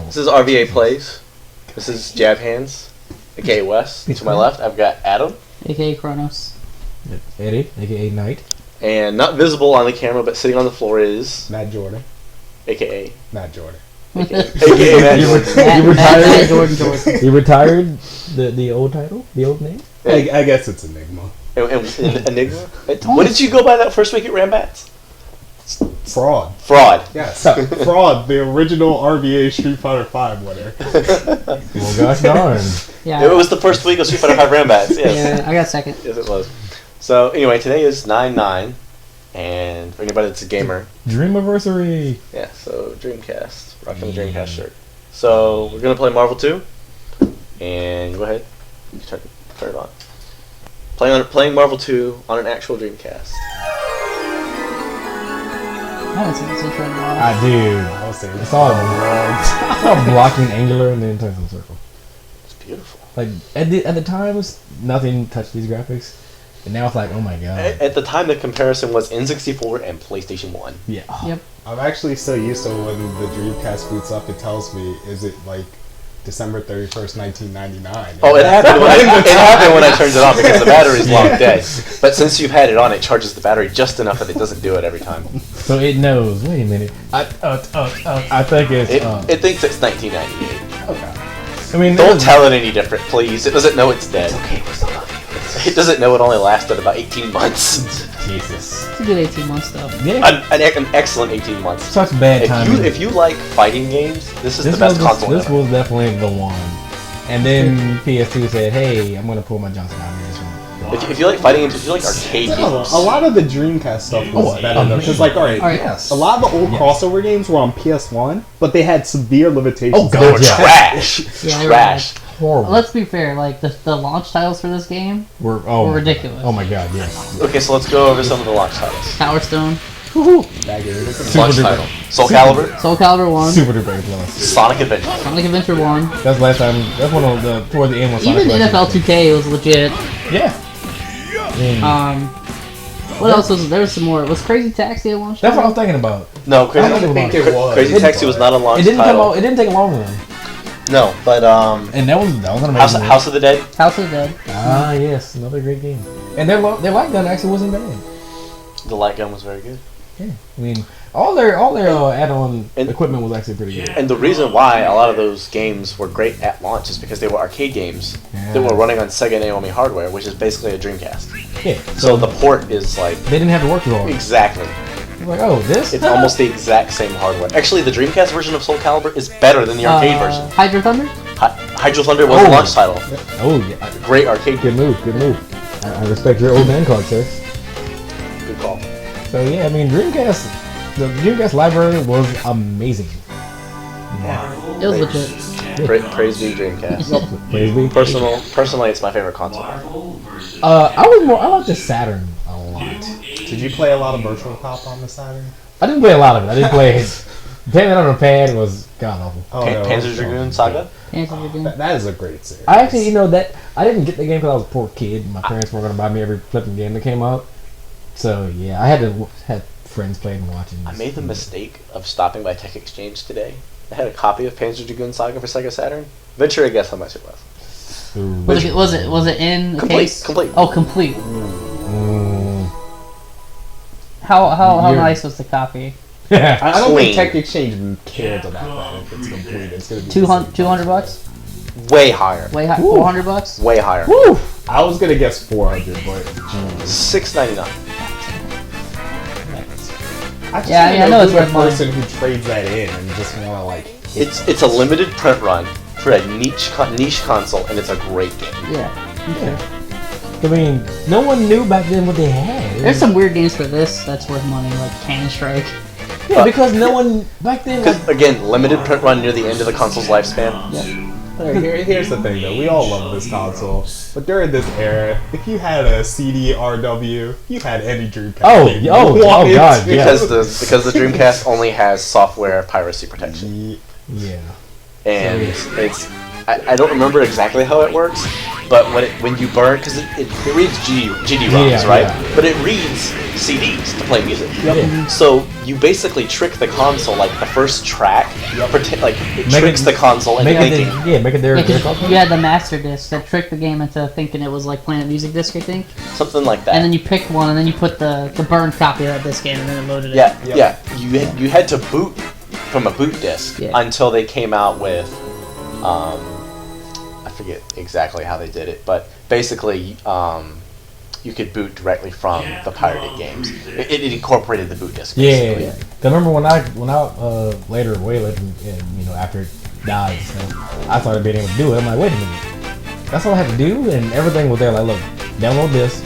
This is RVA Plays. This is Jab Hands, aka Wes. To my left, I've got Adam. AKA Kronos. Eddie, aka Knight. And not visible on the camera, but sitting on the floor is Matt Jordan. AKA Matt Jordan. AKA Matt Jordan. You retired? Jordan. You retired the old title? The old name? I guess it's Enigma. And Enigma? What did you go by that first week at Rambats? Fraud. Fraud. Yes. Fraud, the original RVA Street Fighter V winner. Well, gosh darn. Yeah. It was the first week of Street Fighter V Rambats, yes. Yeah, I got second. Yes, it was. So, anyway, today is 9/9, and for anybody that's a gamer... Dreamiversary. Yeah, so Dreamcast. Rocking the Dreamcast shirt. So, we're going to play Marvel 2, and go ahead. Turn it on. Playing Marvel 2 on an actual Dreamcast. I haven't seen this intro in a while. I do. I was saying It's all blocking angular and then turns in a circle. It's beautiful. Like at the times, nothing touched these graphics, and now it's like, oh my god. At the time, the comparison was N64 and PlayStation 1. Yeah. Yep. I'm actually so used to when the Dreamcast boots up, it tells me, is it like December 31st, 1999? Oh, it happened when I turned it on because the battery's long dead. But since you've had it on, it charges the battery just enough that it doesn't do it every time. So it knows. Wait a minute. I think it's. It thinks it's 1998. Okay. I mean, Don't tell it any different, please. It doesn't know it's dead. Okay, we still love you. It doesn't know it only lasted about 18 months. Jesus. It's a good 18 months though. Yeah. An excellent 18 months. Such bad timing. If you like fighting games, this is the best console This ever. was definitely the one. And then PS2 said, "Hey, I'm gonna pull my Johnson out of this one." If you like fighting games, if you like arcade games, A lot of the Dreamcast stuff was better though, because like, alright, Yes. a lot of the old crossover games were on PS1, but they had severe limitations. Oh, God, they were yeah. trash. Yeah, they were Trash. Horrible. Let's be fair, like the launch titles for this game were were ridiculous. Oh my god, yes. Okay, so let's go over some of the launch titles. Power Stone, That game. Launch duper. title: Soul Calibur, Soul Calibur 1, Super duper plus. Sonic Adventure. Sonic Adventure 1. That's last time. That's one of the toward the end when Sonic Even NFL 2K was legit. Yeah. What else was there? Was some more. Was Crazy Taxi a launch That's what I title? was thinking about. No, I don't think it was. Crazy Taxi was not a launch It didn't title. come out. It didn't take long though. No, but And that was an amazing. House of the Dead. House of the Dead. Ah yes, another great game. And their light gun actually wasn't bad. The light gun was very good. Yeah. I mean, all their add-on And- equipment was actually pretty good. And the reason why a lot of those games were great at launch is because they were arcade games that Yeah. were running on Sega Naomi hardware, which is basically a Dreamcast. Yeah. So the port is like They didn't have to work too hard. exactly. Like, oh, this? It's almost the exact same hardware. Actually, the Dreamcast version of Soul Calibur is better than the arcade version. Hydro Thunder. Hydro Thunder was a launch title. Oh, yeah. Great arcade game. Good move. I respect your old man card, sir. Good call. So yeah, I mean, the Dreamcast library was amazing. It was legit. Praise be Dreamcast. Praise be. Personally, it's my favorite console. I like the Saturn a lot. Did you play a lot of Virtual Cop on the Saturn? I didn't play a lot of it. I didn't play it. Playing it on a pad was god awful. Oh, no, Panzer Dragoon Saga. That is a great series. I actually, that I didn't get the game because I was a poor kid. My parents weren't gonna buy me every flipping game that came out. So yeah, I had friends playing and watching. I made the mistake of stopping by Tech Exchange today. I had a copy of Panzer Dragoon Saga for Sega Saturn. Venture a guess how much it was. Ooh. Was it in the case? Complete. Oh, complete. How nice was the copy? I don't Clean. think Tech Exchange cares about that if it's complete. It's gonna be $200? Way higher. Way high. $400? Way higher. Woo! I was gonna guess 400, but $6.99. I know it's the worth money. person who trades that in and just wanna like. It's a limited print run for a niche console, and it's a great game. Yeah. I mean, no one knew back then what they had. There's some weird games for this that's worth money, like Cannon Strike. Yeah, because no one back then. Because again, limited print run near the end of the console's lifespan. Here's the thing though, we all love this console, but during this era, if you had a CD-RW, you had any Dreamcast. Oh god, yeah. Because the Dreamcast only has software piracy protection. Yeah. And it's I don't remember exactly how it works, but when you burn, because it reads GD-ROMs, right? Yeah. But it reads CDs to play music. Yeah. So you basically trick the console, like the first track, it Make tricks it- the console into Make it, thinking make it their. Yeah, 'cause console. you had the master disc that tricked the game into thinking it was like playing a music disc, I think. something like that. And then you picked one, and then you put the burned copy of that disc in, and then it loaded it. Yeah. You had to boot from a boot disc until they came out with, I forget exactly how they did it, but basically, you could boot directly from the pirated games. It incorporated the boot disc. Basically. Yeah. 'Cause I remember when I later, way later, and after it died, so I started being able to do it. I'm like, wait a minute, that's all I have to do, and everything was there. Like, look, download this,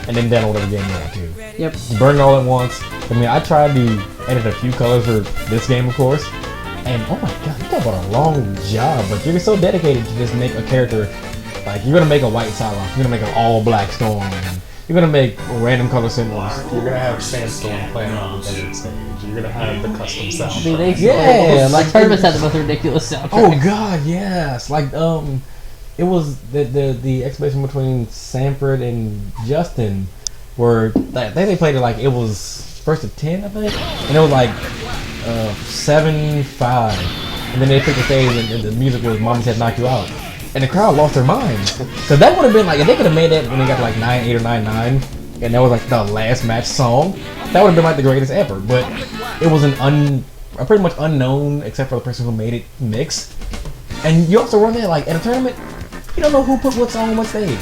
and then download every game you want to. Yep. Just burn it all at once. I mean, I tried to edit a few colors for this game, of course, and oh my god, you talk about a long job, but you're so dedicated to just make a character. Like, you're gonna make a white Psylocke, you're gonna make an all-black Storm, and you're gonna make random color symbols. You're gonna have Sandstorm playing on the desert stage. You're gonna have the custom sound. I mean, Yeah, like like- Tournaments had the most ridiculous soundtrack. Oh god, yes. Like it was the exhibition between Sanford and Justin where they played it like it was first to 10, I think, and it was like 7-5, and then they picked the stage and the music was "Mama Said Knock You Out," and the crowd lost their minds. So that would have been like if they could have made that when they got like 9-8 or 9-9, and that was like the last match song. That would have been like the greatest ever. But it was a pretty much unknown except for the person who made it mix. And you also run there like at a tournament, you don't know who put what song on what stage.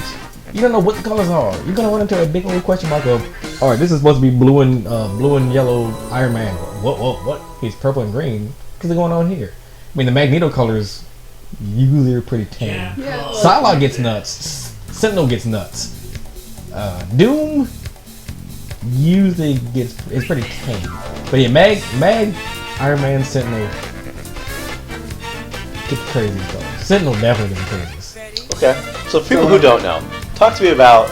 You don't know what the colors are. You're gonna run into a big old question mark of, all right, this is supposed to be blue and yellow Iron Man. What? He's purple and green. What's going on here? I mean, the Magneto colors usually are pretty tame. Psylocke gets nuts. Sentinel gets nuts. Doom usually it's pretty tame. But yeah, Mag, Iron Man, Sentinel get crazy stuff. Sentinel definitely gets the craziest. Okay. So for people who don't know, talk to me about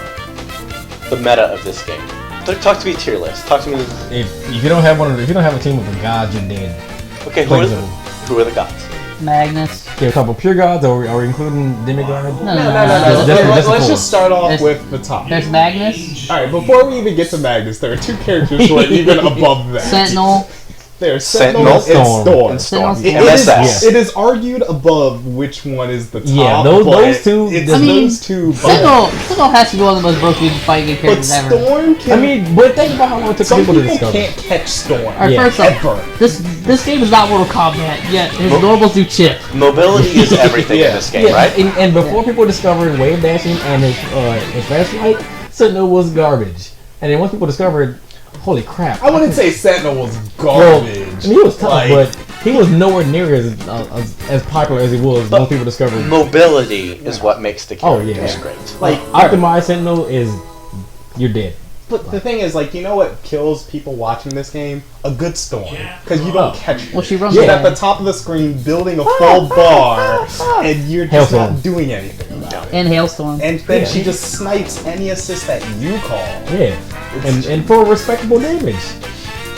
the meta of this game. Talk to me tier list. Talk to me. If you don't have if you don't have a team with the gods, you're dead. Okay, Plain who are the gods? Magnus. Yeah, we're talking about pure gods, or are we including demigods? No. Let's just start off There's- with the top. There's Magnus, Alright, before we even get to Magnus, there are two characters who are even above that. Sentinel. There's Sentinel, Sentinel and Storm. and Storm. Sentinel's MSS. It is argued above which one is the top. Yeah, those but two- It's I mean, those two. Sentinel has to be one of the most broken fighting but characters ever. Storm can. I mean, but think about how long it took some people to people discover. can't catch Storm. Alright, Yeah, first off, ever. this game is not Mortal Kombat, yet his normals do chip. Mobility is everything in Yeah. this game, Yeah, right? and before people discovered wave dashing and his fast flight, Sentinel was garbage. And then once people discovered, holy crap! I wouldn't say Sentinel was Well, garbage. I mean, he was tough, Like, but he was nowhere near as popular as he was But once people discovered. Mobility is what makes the Oh, characters yeah. great. like Optimized Sentinel is you're dead. But the thing is, like, you know what kills people watching this game? A good storm. Because you don't catch it. Well, she runs She's away. at the top of the screen building a full bar, and you're just Hailstorm. not doing anything about it. And Hailstorm. And then Yeah. she just snipes any assist that you call. Yeah, and for respectable damage.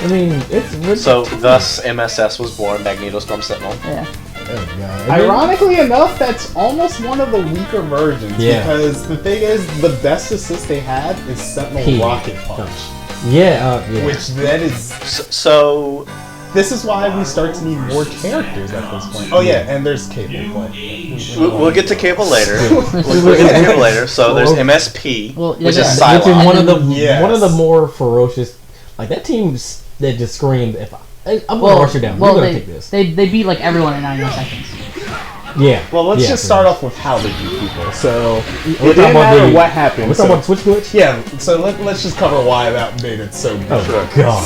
I mean, it's So thus MSS was born, Magneto Storm Sentinel. Yeah. Oh, God. I mean, Ironically enough, that's almost one of the weaker versions. Yeah. Because the thing is, the best assist they have is Sentinel He- Rocket Punch. yeah. Which that is. So This is why we start to need more characters at this point. Oh yeah, and there's Cable. we'll get to Cable later. We'll get to Cable later. So there's MSP, Well, which yeah, is yeah. which is Psylocke. one of the Yes. one of the more ferocious. Like that team that just screamed, I'm gonna rush you down. We're gonna take this. They beat like everyone in 99 seconds. Yeah. Well, let's yeah, just for start real. off with how they beat people. So We're it talking didn't about matter the- what happened. We're So, talking about switch glitch. yeah, so let's just cover why that made it so good. Oh god.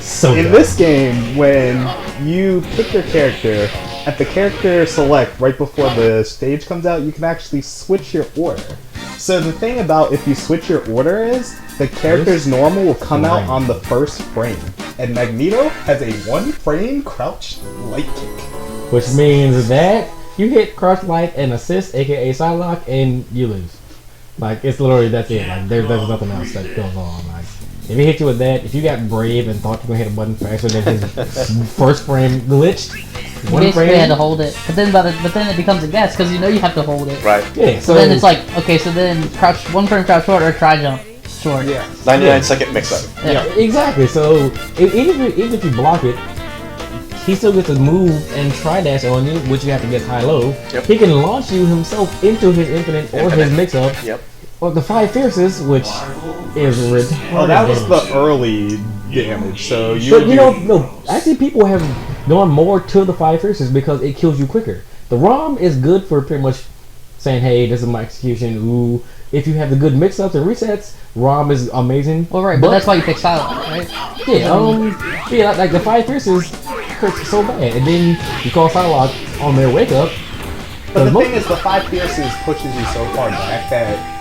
So in good. this game, when you pick your character, at the character select right before the stage comes out, you can actually switch your order. So the thing about if you switch your order is the character's normal will come out frame. on the first frame, and Magneto has a 1-frame crouch light kick. Which means that you hit crouch light and assist, aka Psylocke, and you lose. Like it's literally that's it. Like there's nothing else that goes on. Like if he hit you with that, if you got brave and thought you were gonna hit a button faster than his first frame glitched, You one basically frame. had to hold it, but then it becomes a guess because you know you have to hold it. Right. Yeah. So then it's like, okay, so then crouch 1 frame crouch short or try jump short. Yeah. 99-second mix-up. Yeah, exactly. So even if you block it, he still gets to move and try dash on you, which you have to get high-low. Yep. He can launch you himself into his infinite or his mix-up. Yep. Or the 5 fierces, which is retarded. Oh, that was damage. the early damage. So you. But no. Actually, people have gone more to the 5 fierces because it kills you quicker. The ROM is good for pretty much saying, "Hey, this is my execution." Ooh, if you have the good mix-ups and resets, ROM is amazing. Well, right, but that's why you pick silent, right? Yeah, like the 5 fierces hurts so bad, and then you call Psylocke on their wake up. But the thing is, the 5 fierces pushes you so far back that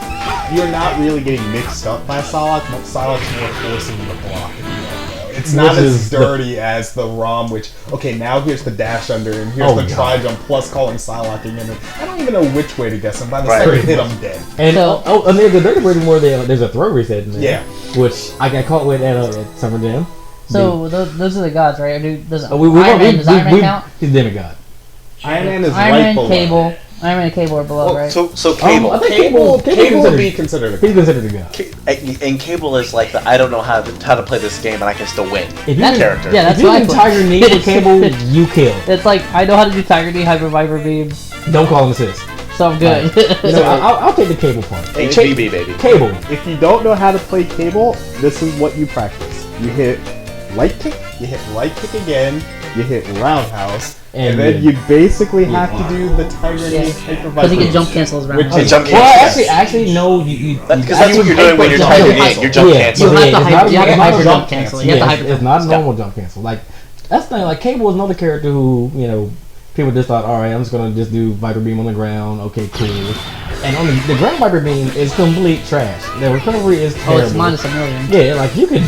you're not really getting mixed up by Psylocke, but Psylocke's more forcing you to block. It's not as dirty as the ROM, which, okay, now here's the dash under, and here's the tri-jump, plus calling Psylocke again. And I don't even know which way to guess him. By the second hit, I'm dead. And and there's a dirty version where there's a throw reset in there. Yeah. Which I got caught with at Summer Jam. So those are the gods, right? Does Does Iron Man count? He's demigod. Iron Man is Iron right Man, below. Cable. Iron Man and Cable are below, right? So Cable. I think Cable Cable would be considered a He's considered a god. And Cable is like the I don't know how to play this game and I can still win If you character. Yeah, if that's you what I can put. Tiger Knee for Cable, you kill. It's like, I know how to do Tiger Knee, Hyper Viper Beam, Don't call him assist. so I'm good. You know, I'll take the Cable part. HBB, baby. Cable. If you don't know how to play Cable, this is what you practice. You hit light kick, you hit light kick again, you hit roundhouse, and then you basically have to do the Tiger Knee Hyper Because he Viper. can jump cancel his round. Which jump Well, cancel. actually, no. Because that's what you're doing when you're Tiger Kneeing. You're jump canceling. You have to it's hyper- not- you have to it's not hyper a jump cancel. You have to hyper It's jump not a cancel. normal jump cancel. Like that's the thing. Like Cable is another character who people just thought, all right, I'm just gonna just do Viper Beam on the ground. Okay, cool. And on the ground Viper Beam is complete trash. The recovery is terrible. Oh, it's minus a million. Yeah, like you could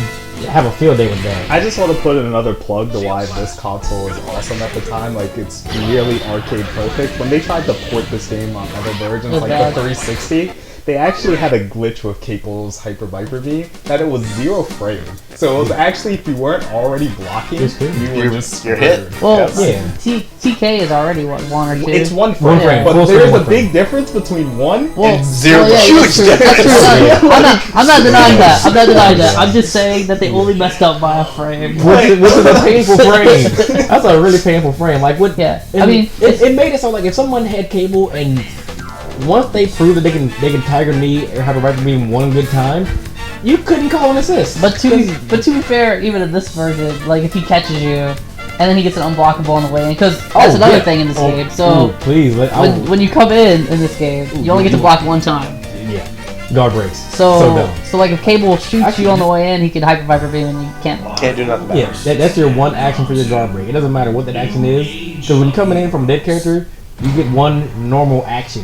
have a field day with that. I just want to put in another plug to why this console is awesome at the time. Like, it's really arcade perfect. When they tried to port this game on other versions, like bad. the 360, they actually had a glitch with Cable's Hyper Viper Beam that it was 0 frame. So it was actually, if you weren't already blocking, It's good. you were just You're hit. screwed. Well, Yeah. TK is already, what, 1 or 2? It's 1 One frame, frame. but Full there's screen, a 1 frame. big difference between 1 Well, and 0. yeah, Huge that's true. That's difference. true. I'm not denying that. I'm not denying that. I'm just saying that they only messed up by a frame. Which is a painful frame. That's a really painful frame. Like what? Yeah, and I mean, it made it so like if someone had Cable and once they proved that they can Tiger Knee or have a Viper Beam one good time, you couldn't call an assist. But to be fair, even in this version, like if he catches you, and then he gets an unblockable on the way in, because that's another thing in this game. So please, when you come in this game, you only get to block 1 time. yeah, guard breaks. So dumb. like if Cable shoots you on the way in, he can Hyper Viper Beam and you can't block. Can't do nothing about Yeah, it. that's your one action for your guard break. It doesn't matter what that action is, because when you're coming in from a dead character, you get one normal action.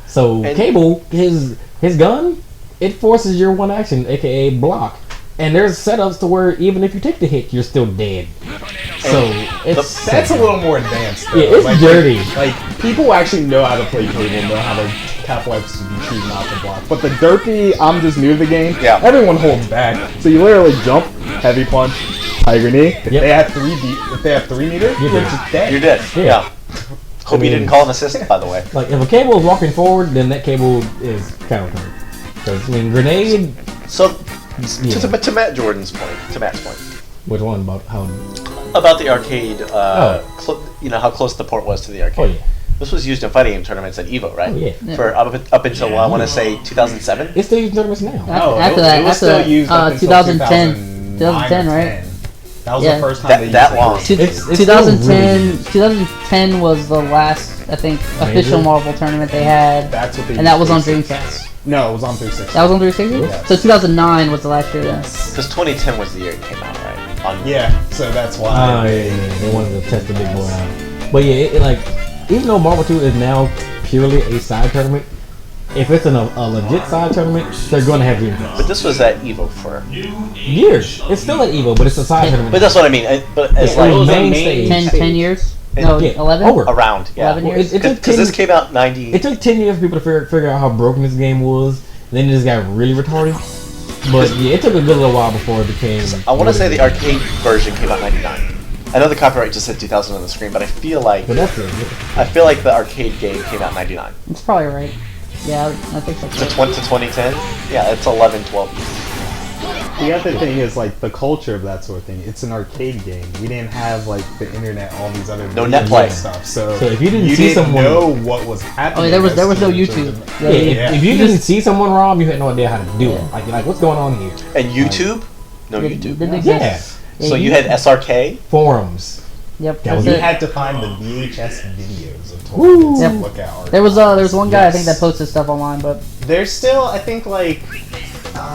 So And- Cable, his gun, it forces your one action, aka block. And there's setups to where even if you take the hit, you're still dead. So it's That's a little more advanced, though. Yeah, it's dirty. Like, people who actually know how to play Cable, know how to capitalize to be choosing not to block. But the derpy, I'm just new to the game, Yeah. everyone holds back. So you literally jump, heavy punch, Tiger Knee. If Yep. they have 3 meters, You're you're dead. just dead. You're dead. Yeah. Yeah. Hope you didn't call an assist, by the way. like if a Cable is walking forward, then that Cable is counter. Because grenade, So, Yeah. to Matt Jordan's point, to Matt's point, which one about how? about the arcade, Oh. how close the port was to the arcade. Oh yeah, This was used in fighting game tournaments at EVO, right? oh yeah. Yeah. For up until I want to say 2007. It's still using tournaments now. No, After it that, was after still that, used up until 2010, 2009 2010, or right? 10. That was Yeah. the first time That- they used that it. long. It's 2010, 2010 was the last, I think, official Major? Marvel tournament they had, That's what they and that was used on for. Dreamcast. No, it was on 360. That was on 360? Yeah. So 2009 was the last year then. Because 2010 was the year it came out, right? On Yeah, so that's why. Oh yeah. They wanted to test the big boy out. But yeah, it like even though Marvel 2 is now purely a side tournament, if it's a legit side tournament, they're going to have Dreamcast. But this was at EVO for. Years. It's still at Evo, but it's a side tournament. But that's what I mean. But as Yeah, like it was main main stage. 10 years? And- No, Yeah, 11? over. around, yeah. 11 Well, years? it took Because 10 this came out 90. It took 10 years for people to figure out how broken this game was. And then it just got really retarded. But yeah, it took a good little while before it became. I want to say the arcade version came out 99. I know the copyright just said 2000 on the screen, but I feel like But that's it. the arcade game came out in '99. It's probably right. Yeah, I think that's To right. 2010, yeah, it's 11, 12 years. The other thing is like the culture of that sort of thing. It's an arcade game. We didn't have like the internet, all these other No video Netplay. stuff. So if you didn't see someone- know what was happening. Oh, there was no in terms YouTube. of- Yeah, Yeah. if you didn't see someone ROM, you had no idea how to do it. Like what's going on here? And YouTube? No It YouTube. didn't Yeah. exist. Yeah, So you had SRK? Forums. Yep. That That's was You it. had to find the VHS videos of Woo. tournaments Yep. and look at. There was one guy I think Yes. that posted stuff online, but There's still, I think, like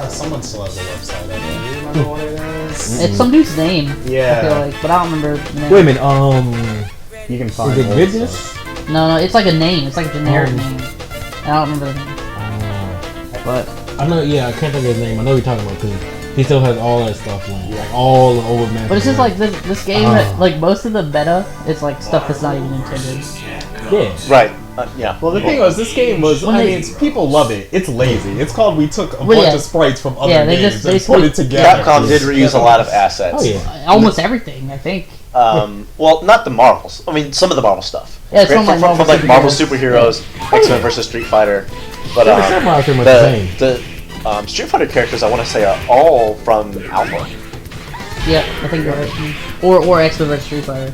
someone still has a website. I don't remember what it is. it's some dude's name. Yeah. I feel like, but I don't remember the name. Wait a minute. You can find. Is it old Vidges? stuff. No, it's like a name. It's like a generic Um, name. I don't remember the name. But I know. Yeah, I can't think of his name. I know what you're talking about because he still has all that stuff. Like all the old man. but it's just like this game that like most of the meta is like stuff that's not even intended. yeah. Right. Yeah. Well, the thing was, this game was. When I they- mean, people love it. It's lazy. It's called. We took a Well, bunch yeah. of sprites from other Yeah, they games just and basically- put it together. Capcom did reuse a lot of assets. Oh yeah. Almost everything, I think. Well, not the Marvels. I mean, some of the Marvel stuff. Yeah, it's from, from, like, from Marvel superheroes. superheroes, X-Men versus Street Fighter. But Yeah, the Samurai are pretty much the same. the Street Fighter characters, I want to say, are all from Alpha. Yeah, I think you're right. Or X-Men vs Street Fighter.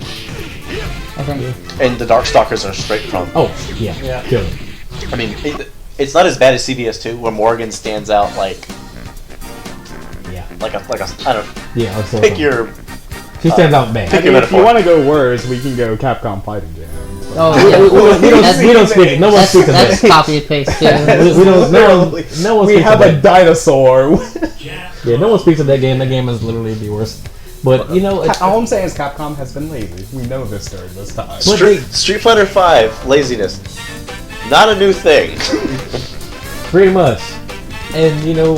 I think. And the Darkstalkers are straight from. Oh yeah. Good. I mean, it's not as bad as CBS2, where Morgan stands out like Yeah. I don't know. Yeah. Also, Pick your. She stands out bad. Pick I your mean, if you metaphor. want to go worse, we can go Capcom Fighting Jam. Oh, We don't that's, speak. No one speaks of that's that. copy and paste too. We don't. No one We speaks have of a that. dinosaur. Yeah, no one speaks of that game. That game is literally the worst. But you know, it's, All I'm saying is Capcom has been lazy. We know this during this time. But they- Street Fighter 5 laziness, not a new thing. pretty much. And you know,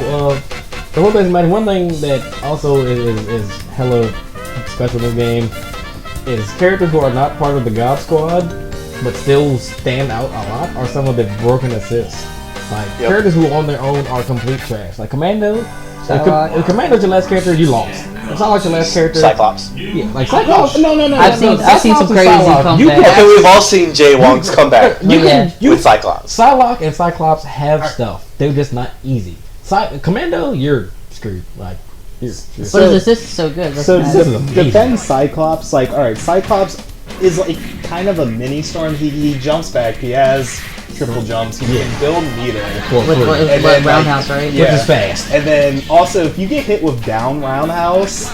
the whole thing matter. One thing that also is hella special in this game is characters who are not part of the God Squad, but still stand out a lot are some of the broken assists. Like Yep. characters who on their own are complete trash. Like Commando. Psylocke. If Commando's your last character, you lost. It's not like your last character. Cyclops. Yeah, like Cyclops. No. I've seen some crazy comebacks. You can Okay, we've all seen Jay Wong's comeback You Yeah. can. You with Cyclops. Psylocke and Cyclops have stuff. They're just not easy. Commando, you're screwed. Like, you're But his assist is so good. So That's this mad. is amazing. defend Cyclops, like, alright, Cyclops is like kind of a mini storm. He jumps back, he has triple jumps, he can build meter. With And then, Roundhouse, right? Which is fast. And then also, if you get hit with down roundhouse,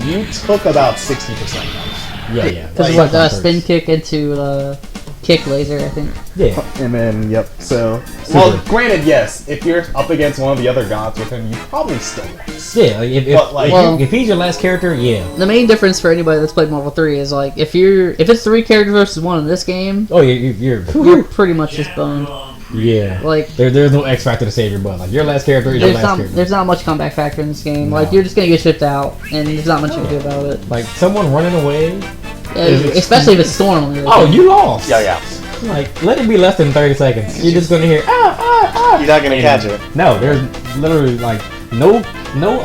you took about 60% damage. Yeah. Because Like- what spin kick into kick laser, I think. Yeah. And then, yep, so... Well, granted, yes, if you're up against one of the other gods with him, you probably still lose. Yeah, like if, But, like- if he's your last character, yeah. The main difference for anybody that's played Marvel 3 is like if it's 3 characters versus 1 in this game, Oh, you're you're pretty much just boned. yeah. Like There's no X factor to save your butt. Like your last character is your last character. there's not much comeback factor in this game. No. Like you're just gonna get shipped out, and there's not much you can do about it. Like someone running away. Especially if it's Storm. Oh, you lost. Yeah. Like let it be less than 30 seconds. You're just gonna hear ah. You're not gonna catch it. No, there's literally like no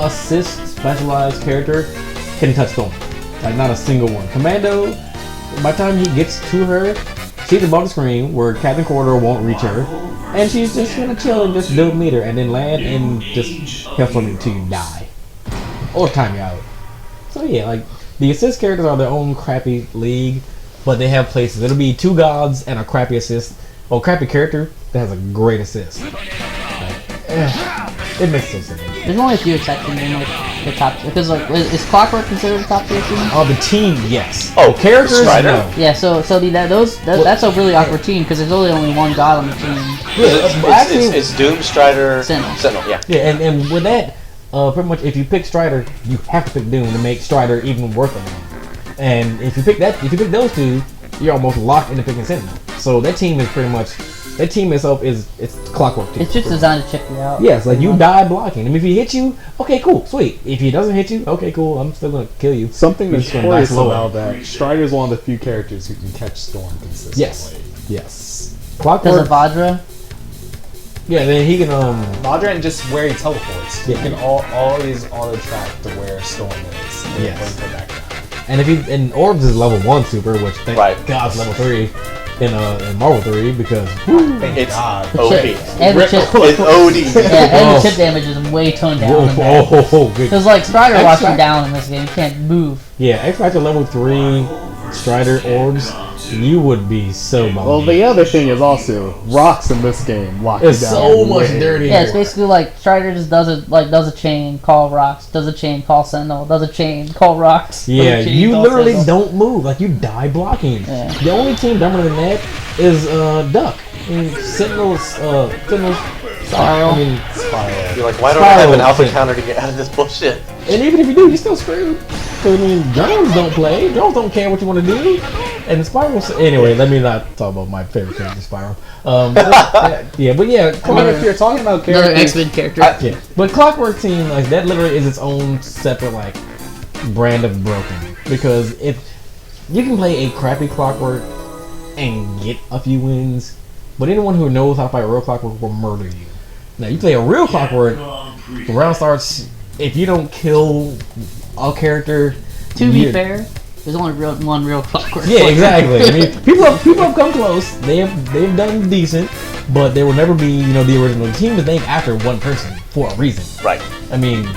assist specialized character can touch Storm. Like not a single one. Commando, by the time he gets to her, she's above the screen where Captain Corridor won't reach her, and she's just gonna chill and just build meter and then land and just help them until you die or time you out. So yeah, like the assist characters are their own crappy league, but they have places. It'll be 2 gods and a crappy assist, or crappy character that has a great assist. It makes so simple. There's only a few exceptions in like the top because like is Clockwork considered a top tier team? Oh, the team, yes. Oh, the characters, Strider? no. Yeah, so that's a really awkward team because there's only one god on the team. It's Doom, Strider, Sentinel. yeah. Yeah, and with that, pretty much if you pick Strider, you have to pick Doom to make Strider even worth it. And if you pick those two, you're almost locked into picking Sentinel. So that team is pretty much itself it's Clockwork team. It's just designed to check you out. Yes, like you die blocking. And if he hits you, okay, cool, sweet. If he doesn't hit you, okay, cool, I'm still gonna kill you. Something You're that's just gonna die curious slower. about that, Strider's one of the few characters who can catch Storm consistently. Yes. Does Clockwork. a Vajra? Yeah, then he can Vajra and just where he teleports. Yeah. You can always auto track to where Storm is. Yes. Wait for that guy. And and Orbs is level 1 super, which thank God is level 3 in Marvel 3 because it's OD. And the chip, It's OD. yeah, and the chip damage is way toned down. good. Because like Strider locks you down in this game, you can't move. Yeah, X Factor level 3 Strider Orbs, you would be so bummed. Well, the other thing is also rocks in this game lock you down. It's so much dirtier. Yeah, it's basically like Strider just does a chain, call rocks, does a chain, call Sentinel, does a chain, call rocks. Yeah, chain, you call literally Sentinel. don't move. Like, you die blocking. Yeah. The only team dumber than that is Duck. I mean, Sentinel's Spiral. I mean, Spiral. You're like, why don't I have an alpha counter to get out of this bullshit? and even if you do, you're still screwed. So, I mean, drones don't play. Drones don't care what you want to do. And Spiral. Anyway, let me not talk about my favorite character, Spiral. Yeah, but yeah. I mean, if you're talking about Another characters, X-Men character. Yeah, but Clockwork Team, like, that literally is its own separate, like, brand of broken. Because if you can play a crappy Clockwork and get a few wins, but anyone who knows how to fight real Clockwork will murder you. Now, you play a real Clockwork, the round starts, if you don't kill a character... To be fair, there's only one real Clockwork. Yeah, exactly. I mean, people have come close. They've done decent, but there will never be, the original. The team is named after one person for a reason. Right. I mean,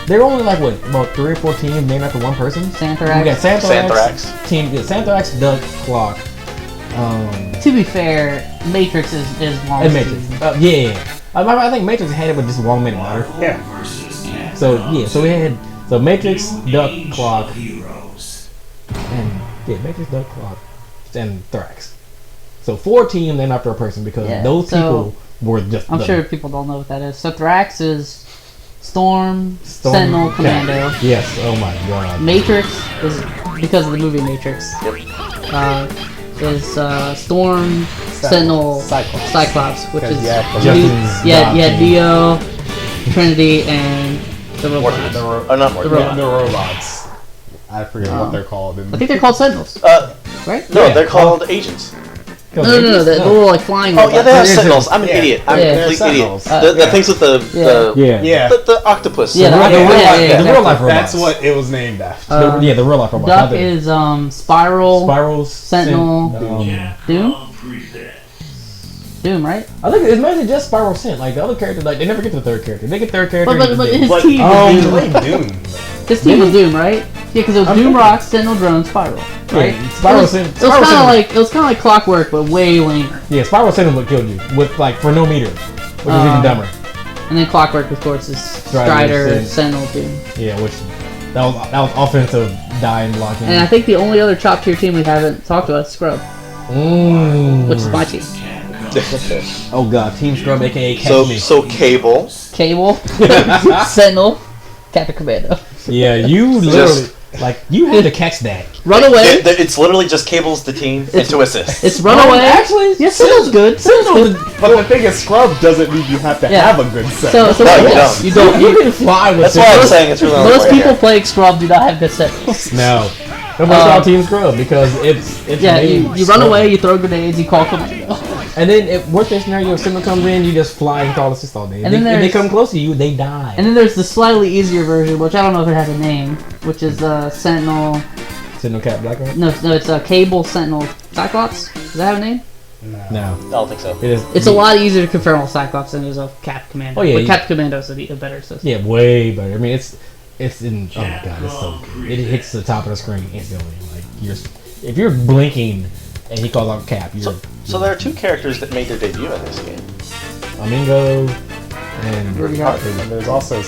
there are only like about 3 or 4 teams named after one person. Santhrax. We got Santhrax. Santhrax. Santhrax, Duck, Clock. To be fair, Matrix is long. And Matrix. Yeah. I think Matrix had it with just 1 minute matter. yeah. So we had Matrix, Duck, Clock, and Matrix, Duck, Clock, and Thrax. So 4 teams named after a person because those people were just. I'm sure people don't know what that is. So Thrax is Storm Sentinel, Commando. Yes. Oh my God. Matrix is because of the movie Matrix. Is Storm Sentinel Cyclops, which is Justin's you had Dio, Trinity, and the robots. The robots. I forget what they're called. I think they're called Sentinels, right? No, they're called agents. No, the little like flying. Oh yeah, they have robots. sentinels. I'm an idiot. I'm a complete idiot. The things with the octopus. Yeah, the real life robots. That's what it was named after. The real life robots. Duck is Spiral, Sentinel, Doom. Doom, right? I think it's mainly just Spiral Sent. Like the other character, like they never get to the third character. They get third character. But his team was Doom. Doom. His team was Doom, right? Yeah, because it was Doom, Rock, Sentinel, Drone, Spiral, right? Yeah, Spiral Sent. It was kind of like Clockwork, but way lamer. Yeah, Spiral Sent would kill you with like for no meter, which is even dumber. And then Clockwork, of course, is Strider, Sentinel, Doom. Yeah, which that was offensive dying blocking. And I think the only other top tier team we haven't talked about is Scrub, which is my team. Oh God, Team Scrub, aka Catch Me. So Cable, Sentinel, Captain Commando. Yeah, you literally you had to catch that. Run away. It's literally just Cable's the team and to assist. It's run away. Actually, yes, Sentinel's good. Sentinel's good. But the thing is, Scrub doesn't mean you have to have a good set. So you don't. You can fly with. That's why I'm saying it's really. Most people playing Scrub do not have good Sentinels. No. Nobody called Team Scrub because it's you run away, you throw grenades, you call Commando. And then, worst case scenario, if Sentinel comes in, you just fly and call assist all day. And then if they come close to you, they die. And then there's the slightly easier version, which I don't know if it has a name, which is Sentinel. Sentinel Cat Blackout? No, it's Cable Sentinel Cyclops. Does that have a name? No. I don't think so. It is. It's a lot easier to confirm with Cyclops than it is of Cap Commando. Oh yeah. But Cap Commando is a better system. Yeah, way better. I mean, it's in. Oh my God, it's so good. It hits the top of the screen instantly. Like if you're blinking and he calls out Cap, So there are 2 characters that made their debut in this game. Amingo and Ruby Heart. And there's also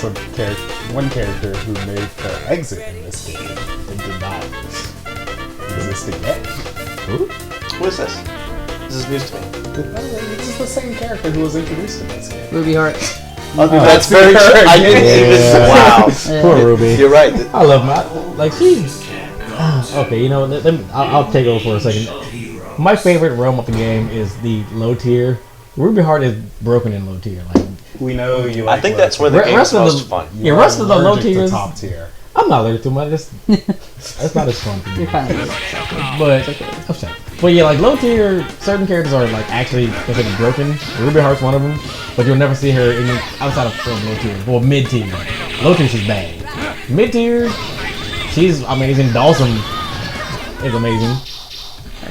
one character who made their exit in this game and did not exist again. Who is this? This is news to me. This is the same character who was introduced in this game. Ruby Heart. That's very true. I didn't even. Wow. Poor Ruby. You're right. I love my she's. Okay, you know, I'll take over for a second. My favorite realm of the game is the low tier. Ruby Heart is broken in low tier. Like we know you. Like I think that's where the game's most fun. Yeah, rest of the low tiers. Top tier. I'm not allergic to them. That's not as fun for me. You're kind of But okay. But yeah, like low tier, certain characters are like actually considered broken. Ruby Heart's one of them, but you'll never see her outside of low tier. Well, mid tier. Low tier, she's bad. Mid tier, she's amazing. Dawson is amazing,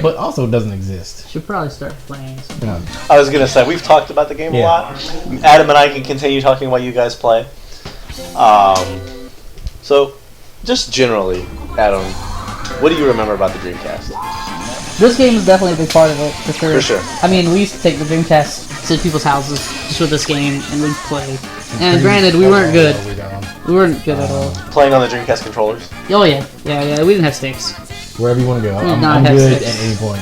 but also doesn't exist. Should probably start playing. Yeah. I was gonna say we've talked about the game a lot. Adam and I can continue talking while you guys play. So, just generally, Adam, what do you remember about the Dreamcast? This game is definitely a big part of it, for sure. For sure. I mean, we used to take the Dreamcast to people's houses just with this game, and we'd play. And granted, we weren't good. We weren't good at all. Playing on the Dreamcast controllers? Oh yeah, we didn't have sticks. Wherever you want to go, We did I'm not have good sticks. at any point.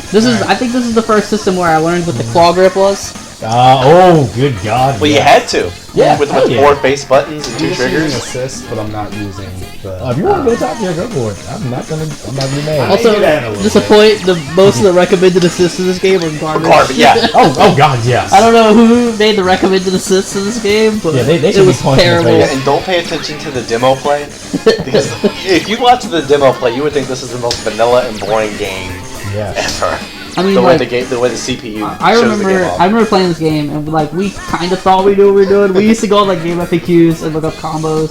I think this is the first system where I learned what the claw grip was. Oh, good God! Well, you had to. Yeah, with hell yeah. 4 face buttons and 2 I'm just using triggers. assist, but I'm not using the. If you want to go top tier, go for it. I'm not gonna be mad. Also, do that in a little disappoint. Most of the recommended assists in this game are garbage. Garbage, yeah. Oh God, yes. I don't know who made the recommended assists in this game, but Yeah, they it should be was punched in the terrible. face. Yeah, and don't pay attention to the demo play. Because if you watch the demo play, you would think this is the most vanilla and boring game Yeah. ever. I mean, The way like, the way the CPU I shows the game remember, off. I remember playing this game, and like we kind of thought we knew what we were doing. We used to go on like game FAQs and look up combos,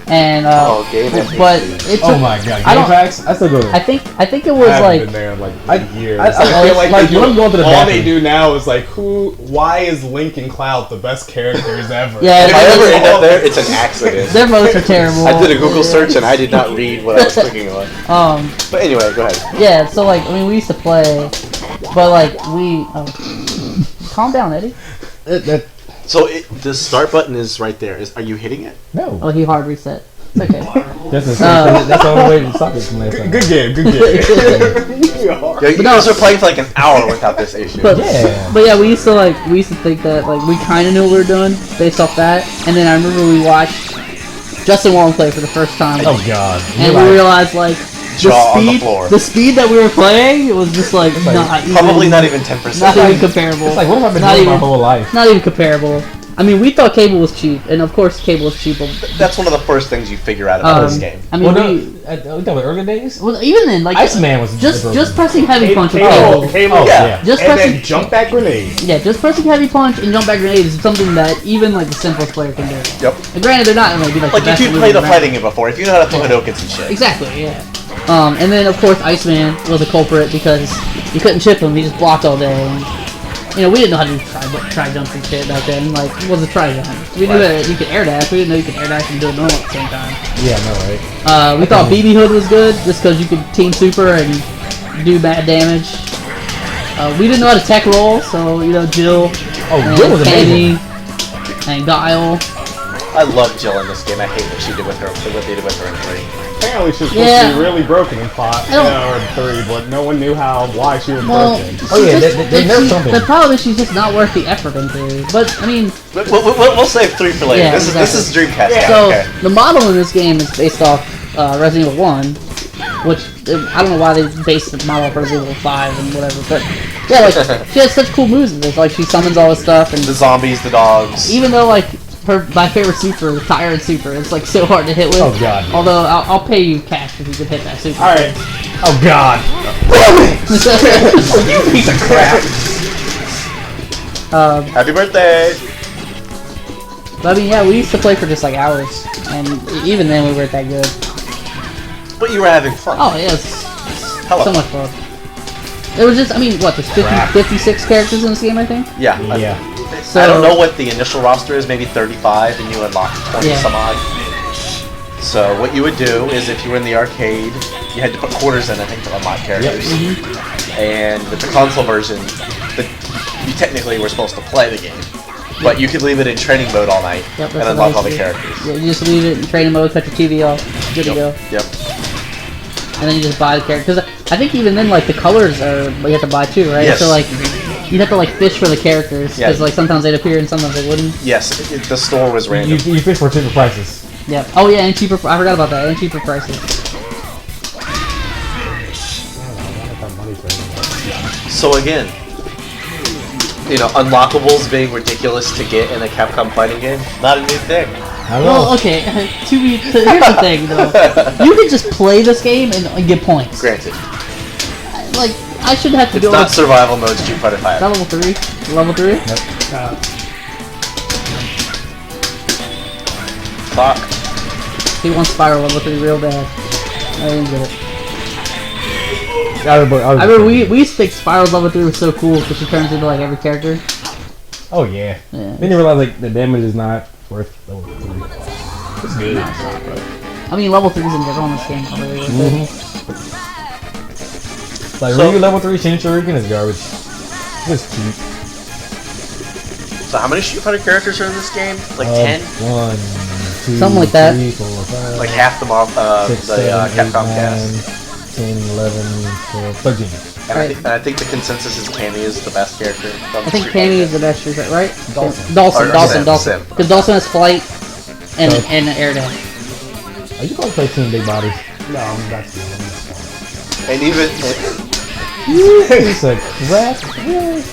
and game but FAQs. it took, Oh my God, I don't- GameFAQs? I still go there. I think it I was haven't like been there in like years. I feel like they when I'm going to the all bathroom. they do now is like, why is Link and Cloud the best characters ever? Yeah, If I ever end up there, it's an accident. their votes are terrible. I did a Google search and I did not read what I was clicking on. But anyway, go ahead. Yeah, so like I mean we used to play, but like we calm down, Eddie. So the start button is right there. Are you hitting it? No. Oh, he hard reset. It's okay. That's the only way to stop it from last time. Good game. Yeah, you guys are playing for like an hour without this issue. But Yeah. but yeah, we used to think that like we kind of knew what we were doing based off that, and then I remember we watched Justin Wong play for the first time, Oh God. and You're we right. realized like Jaw on the floor. the speed that we were playing was just like Probably not even 10%. not even comparable. It's like, what have I been Not doing my even- whole life? Not even comparable. I mean, we thought cable was cheap, and of course cable was cheap. But, That's one of the first things you figure out about this game. I mean, Well, no, we talking about early days. well, even then, like Iceman was just pressing heavy punch with Cable. cable. Cable. Oh Yeah. yeah. Just And pressing then jump back grenade. Yeah, just pressing heavy punch and jump back grenade is something that even like the simplest player can do. Yep. And granted, they're not gonna be like Like the if best you mover played a around. fighting game before, if you know how to throw Hadokens and shit. Exactly, yeah. And then of course Iceman was a culprit because you couldn't chip him; he just blocked all day. And, you know, we didn't know how to do try jumps and shit back then. Like, it was a try jump. We knew that you could air dash. We didn't know you could air dash and do it normal at the same time. Yeah, no, right. We thought BB Hood was good just because you could team super and do bad damage. We didn't know how to tech roll, so you know Jill, Oh, Jill was amazing. Kenny, and Guile. I love Jill in this game. I hate what she did with her. What they did with her in 3. Apparently she's supposed Yeah. to be really broken in 5 I don't- or in 3, but no one knew why she was Well, broken. Oh, yeah, she's they nerfed something. The problem is she's just not worth the effort in theory. But I mean, We'll save 3 for later. Yeah, This is Dreamcast. Yeah. so Okay. the model in this game is based off Resident Evil 1, which I don't know why they based the model off Resident Evil 5 and whatever. But yeah, like she has such cool moves in this. Like she summons all this stuff, and The zombies, the dogs. even though like my favorite super, the Tyrant Super, it's like so hard to hit with. Oh, God. Although I'll pay you cash if you could hit that super. Alright, Oh God. You piece of crap. Happy birthday! But I mean, yeah, we used to play for just like hours, and even then we weren't that good. But you were having fun. Oh yeah, it's Hello. so much fun. It was just, I mean, what, there's 56 characters in this game, I think? Yeah. Yeah. So, I don't know what the initial roster is, maybe 35, and you unlock 20 Yeah. some odd. So what you would do is if you were in the arcade, you had to put quarters in, I think, to unlock characters. And with the console version, you technically were supposed to play the game. But you could leave it in training mode all night Yep, and that's unlock what I all the used to do. characters. Yeah, you just leave it in training mode, cut your TV off, good to go. Yep. And then you just buy the character. Because I think even then, like, the colors are, you have to buy too, right? Yes. So, like, you'd have to, like, fish for the characters. Yeah. Because, like, sometimes they'd appear and sometimes they wouldn't. Yes, the store was random. You fish for cheaper prices. Yep. Oh, yeah, and cheaper, I forgot about that, and cheaper prices. So again, you know, unlockables being ridiculous to get in a Capcom fighting game, not a new thing. I don't Well, know. okay, here's the thing, though. You could just play this game and get points. Granted, Like, I should have to it's do not survival mode Street Fighter Is that 5. level 3? Level 3? Fuck. He wants Spiral level 3 real bad. I didn't get it. I remember we used to think Spiral's level 3 was so cool because she turns into like every character. Oh yeah. Yeah. Then you realize like the damage is not worth level 3. It's good. I mean, level 3s in general in this game are really worth it. Like So- Ryu level 3 Shin Shuriken is garbage. It's cheap. So how many Street Fighter characters are in this game? Like 10? 1, 2, Something like that. 3, 4, 5, Like half the six, the 7, 8, Capcom 9, cast. 10, 11, 12, 13. And I think the consensus is Cammy is the best character. I think Cammy is the best Street Fighter, right? Dawson. Dawson, Or Dawson, Sim, Dawson. Sim. Because Dawson has flight and So- and air dash. Are you gonna play Team Big Bodies? No, that's the one. And even Piece of crap. Really?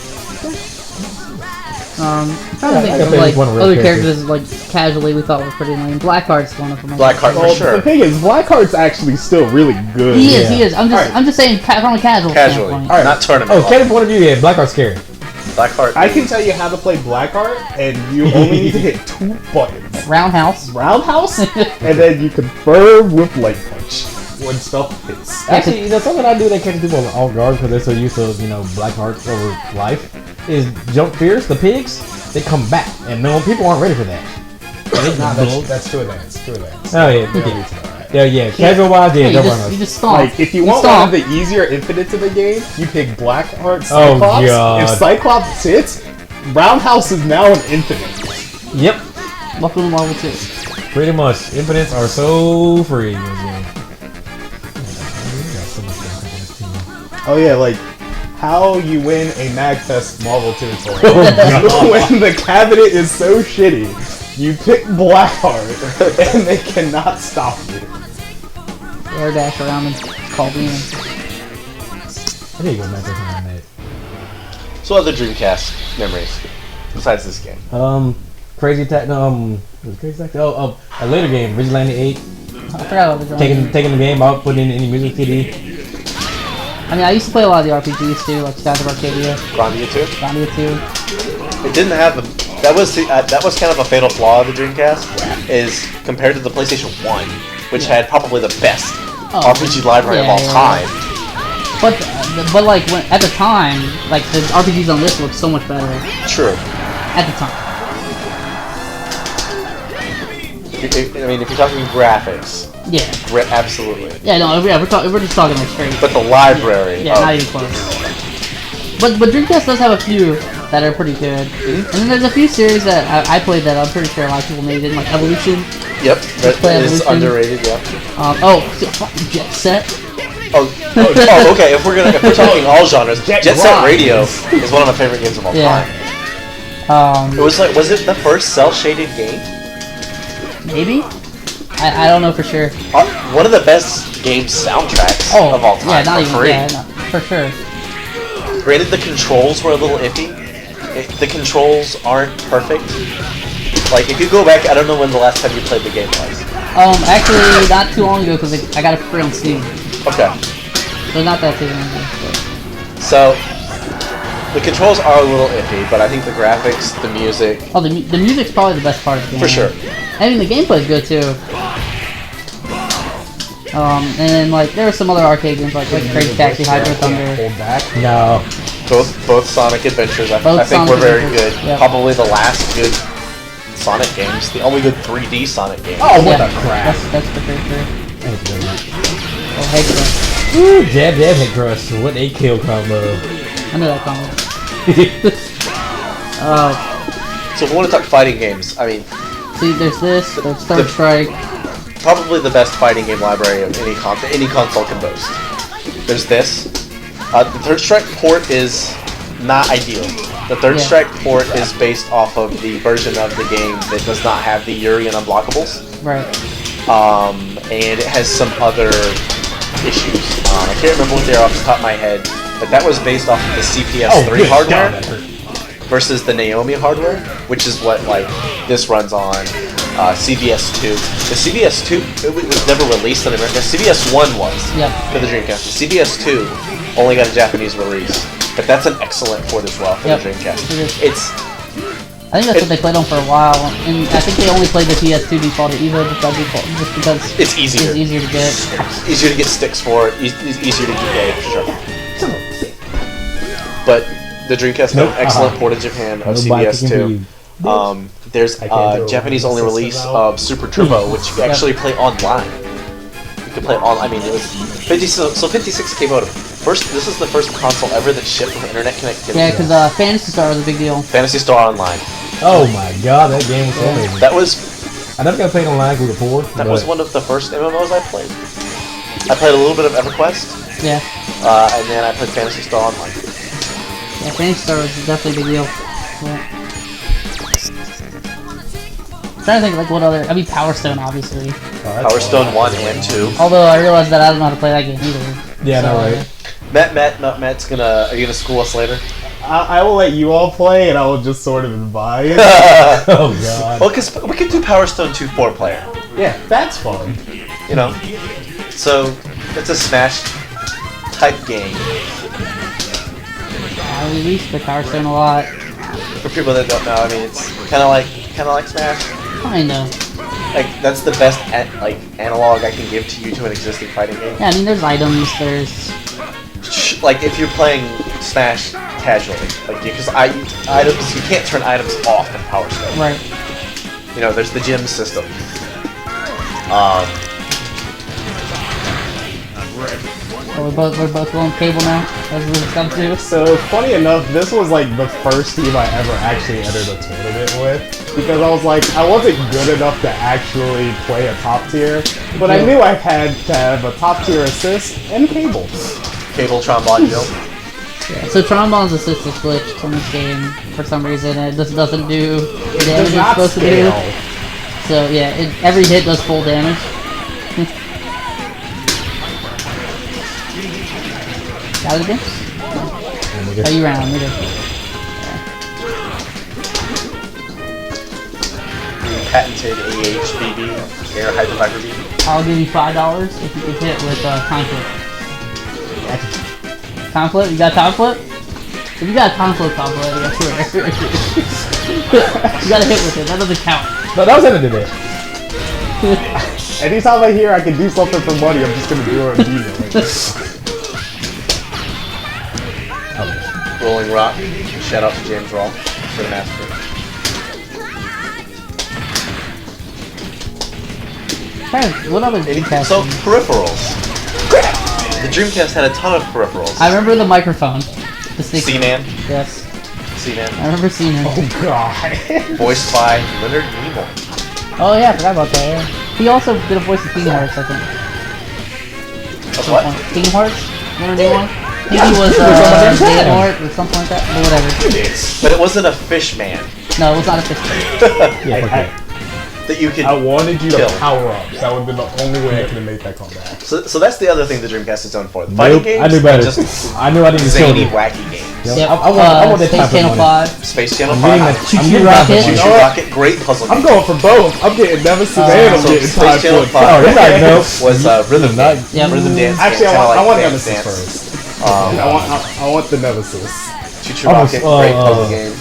I'm trying Yeah, to I think gotta of play like one real other character. characters like casually we thought were pretty lame. Blackheart's one of them. I guess. Blackheart for Well, sure. the thing is, Blackheart's actually still really good. He is, Yeah. he is. I'm Alright. just saying from a casual Casually, standpoint. Alright. not tournament. Oh, level. Kenny point of view, yeah, Blackheart's scary. Blackheart. I can tell you how to play Blackheart, and you only need to hit 2 buttons. Roundhouse. Roundhouse, and then you confirm with Light Punch when stuff hits. Actually, you know, something I do that catches people off guard because they're so used to, you know, Blackheart over life is Jump Fierce, the pigs, they come back. And no people aren't ready for that. That's too advanced. Too advanced. Oh, yeah. Yeah, casual wise, yeah, you don't just, run you us. just stomp. Like, if you want stomp. one of the easier infinites in the game, you pick Blackheart Oh, Cyclops. God. If Cyclops hits, Roundhouse is now an infinite. Yep, Welcome to level 2. pretty much. Infinites are so free in this game. Oh yeah, like how you win a Magfest Marvel territory. Oh, When the cabinet is so shitty, you pick Blackheart and they cannot stop you. Air dash around and call me in. I need to go back to that. So other Dreamcast memories besides this game. Crazy Attack, was it Crazy Attack? A later game, Vigilante 8. I forgot about the drum. Taking the game out, putting in any music CD. I mean, I used to play a lot of the RPGs too, like Skies of Arcadia, Grandia 2. Grandia 2. It didn't have a. That was kind of a fatal flaw of the Dreamcast, is compared to the PlayStation 1, which had probably the best RPG library of all time. But like when at the time, like the RPGs on this look so much better True. at the time. I mean, if you're talking graphics, Yeah. absolutely. Yeah, no, we're just talking like straight. But the library. Yeah, not even close. But Dreamcast does have a few that are pretty good. And then there's a few series that I played that I'm pretty sure a lot of people maybe didn't, like Evolution. Yep, that play is Evolution. underrated. Yeah. Jet Set. Okay. If we're talking all genres, Jet Set Rise. Radio is one of my favorite games of all Yeah. time. It was it the first cel-shaded game? Maybe? I don't know for sure. One of the best game soundtracks of all time. Yeah, not for even, free. yeah, no, for sure. Granted, the controls were a little iffy. The controls aren't perfect. Like, if you go back, I don't know when the last time you played the game was. Actually, not too long ago because I got it for free on Steam. Okay. So not that too long ago. So, the controls are a little iffy, but I think the graphics, the music... Oh, the music's probably the best part of the game. For sure. I mean, the gameplay's good too. And like there were some other arcade games like Crazy Taxi, Hydro Thunder. Hold back. No. Both Sonic Adventures, I think Sonic were very Adventures, good. yep. Probably the last good Sonic games. The only good 3D Sonic game. Oh, what Yeah, the crap! that's for sure. Oh, hey, Crush. Woo, jab, head crush. What a kill combo. I know that combo. So if we want to talk fighting games, I mean, See, there's this. There's Third Strike. probably the best fighting game library of any console can boast. There's this. The Third Strike port is not ideal. The Third Yeah. Strike port is based off of the version of the game that does not have the Yuri and unblockables. Right. And it has some other issues. I can't remember what they are off the top of my head, but that was based off of the CPS-3 good hardware God, that hurt. versus the Naomi hardware, which is what like this runs on. CBS2. The CBS2 it was never released in America. CBS1 was Yep. for the Dreamcast. The CBS2 only got a Japanese release, but that's an excellent port as well for Yep. the Dreamcast. It is. It's I think that's what they played on for a while, and I think they only played the PS2 default or Evo just because It's easier. It's easier to get. Easier to get sticks for it. It's easier to get for sure. But the Dreamcast got an excellent port in Japan of CBS too. There's a Japanese-only release of Super Turbo, which you can actually play online. You can play on. I mean, it was 56 came out of first. This is the first console ever that shipped with internet connectivity. Yeah, because Phantasy Star was a big deal. Phantasy Star Online. Oh my god, that game was so amazing. That was. I never got played online with the 4. That was one of the first MMOs I played. I played a little bit of EverQuest. Yeah. And then I played Phantasy Star Online. Yeah, Phantasy Star was definitely a big deal. Yeah. I'm trying to think like what other. I mean, Power Stone, obviously. Power Stone 1 and 2. Although I realized that I don't know how to play that game either. Yeah, So, no, right. Matt's gonna. Are you gonna school us later? I will let you all play, and I will just sort of advise. Oh god. Well, because we could do Power Stone 2 4-player. Yeah, that's fun. You know, so it's a Smash type game. I used to play Power Stone a lot. For people that don't know, I mean, it's kind of like Smash. Kinda. Like that's the best analog I can give to you to an existing fighting game. Yeah, I mean, there's items. There's. Like if you're playing Smash casually, like because items you can't turn items off in Power Stone. Right. You know, there's the gym system. Oh, we're both on cable now. That's what it's come to. So, funny enough, this was like the first team I ever actually entered a tournament with. Because I was like, I wasn't good enough to actually play a top tier. But I knew I had to have a top tier assist and cable. Cable trombone Jill. Yeah. So Trombone's assist is glitched on this game for some reason, and it just doesn't do the damage it's not supposed scale. to do. So yeah, every hit does full damage. Got it again? Oh, you ran. You did. Patented AHBB, air hypervibra beam. I'll give you $5 if you can hit with time flip. Time flip? You got time flip? If you got a time flip combo, I swear. You gotta hit with it. That doesn't count. No, that was the end of it. Anytime I hear I can do something for money, I'm just gonna do it immediately. Rolling Rock. Shout out to James Rawl for the master. What other Dreamcast? So peripherals. The Dreamcast had a ton of peripherals. I remember the microphone. The stick. C-Man. Yes. C-Man. I remember seeing him. Oh god. Voiced by Leonard Nimoy. Oh yeah, I forgot about that. Yeah. He also did a voice of Kingdom Hearts, I think. Of what? Kingdom Hearts? Leonard Nimoy? I think he was Xehanort or something like that, or whatever. But it wasn't a fish man No, it was not a fish. Yeah, that you could I wanted you kill. to power up. That would have been the only way I could have made that comeback. So that's the other thing the Dreamcast is known for. The fighting games I knew better. just I knew I didn't show zany, you. wacky games. Yep. Yep. I want that Space type of Channel money. 5. Space Channel I'm 5. getting that Choo I'm Choo getting Rocket. that Choo money. Choo Rocket, great puzzle I'm game. going for both. I'm getting Nemesis and I'm So getting Space Time Channel Flip. 5 Oh, you're not dope. was Rhythm Not- Dance. Yep. Rhythm Dance. Actually, game, I want Dance Nemesis Dance. first. I want the Nemesis. Choo Choo Rocket, great puzzle game.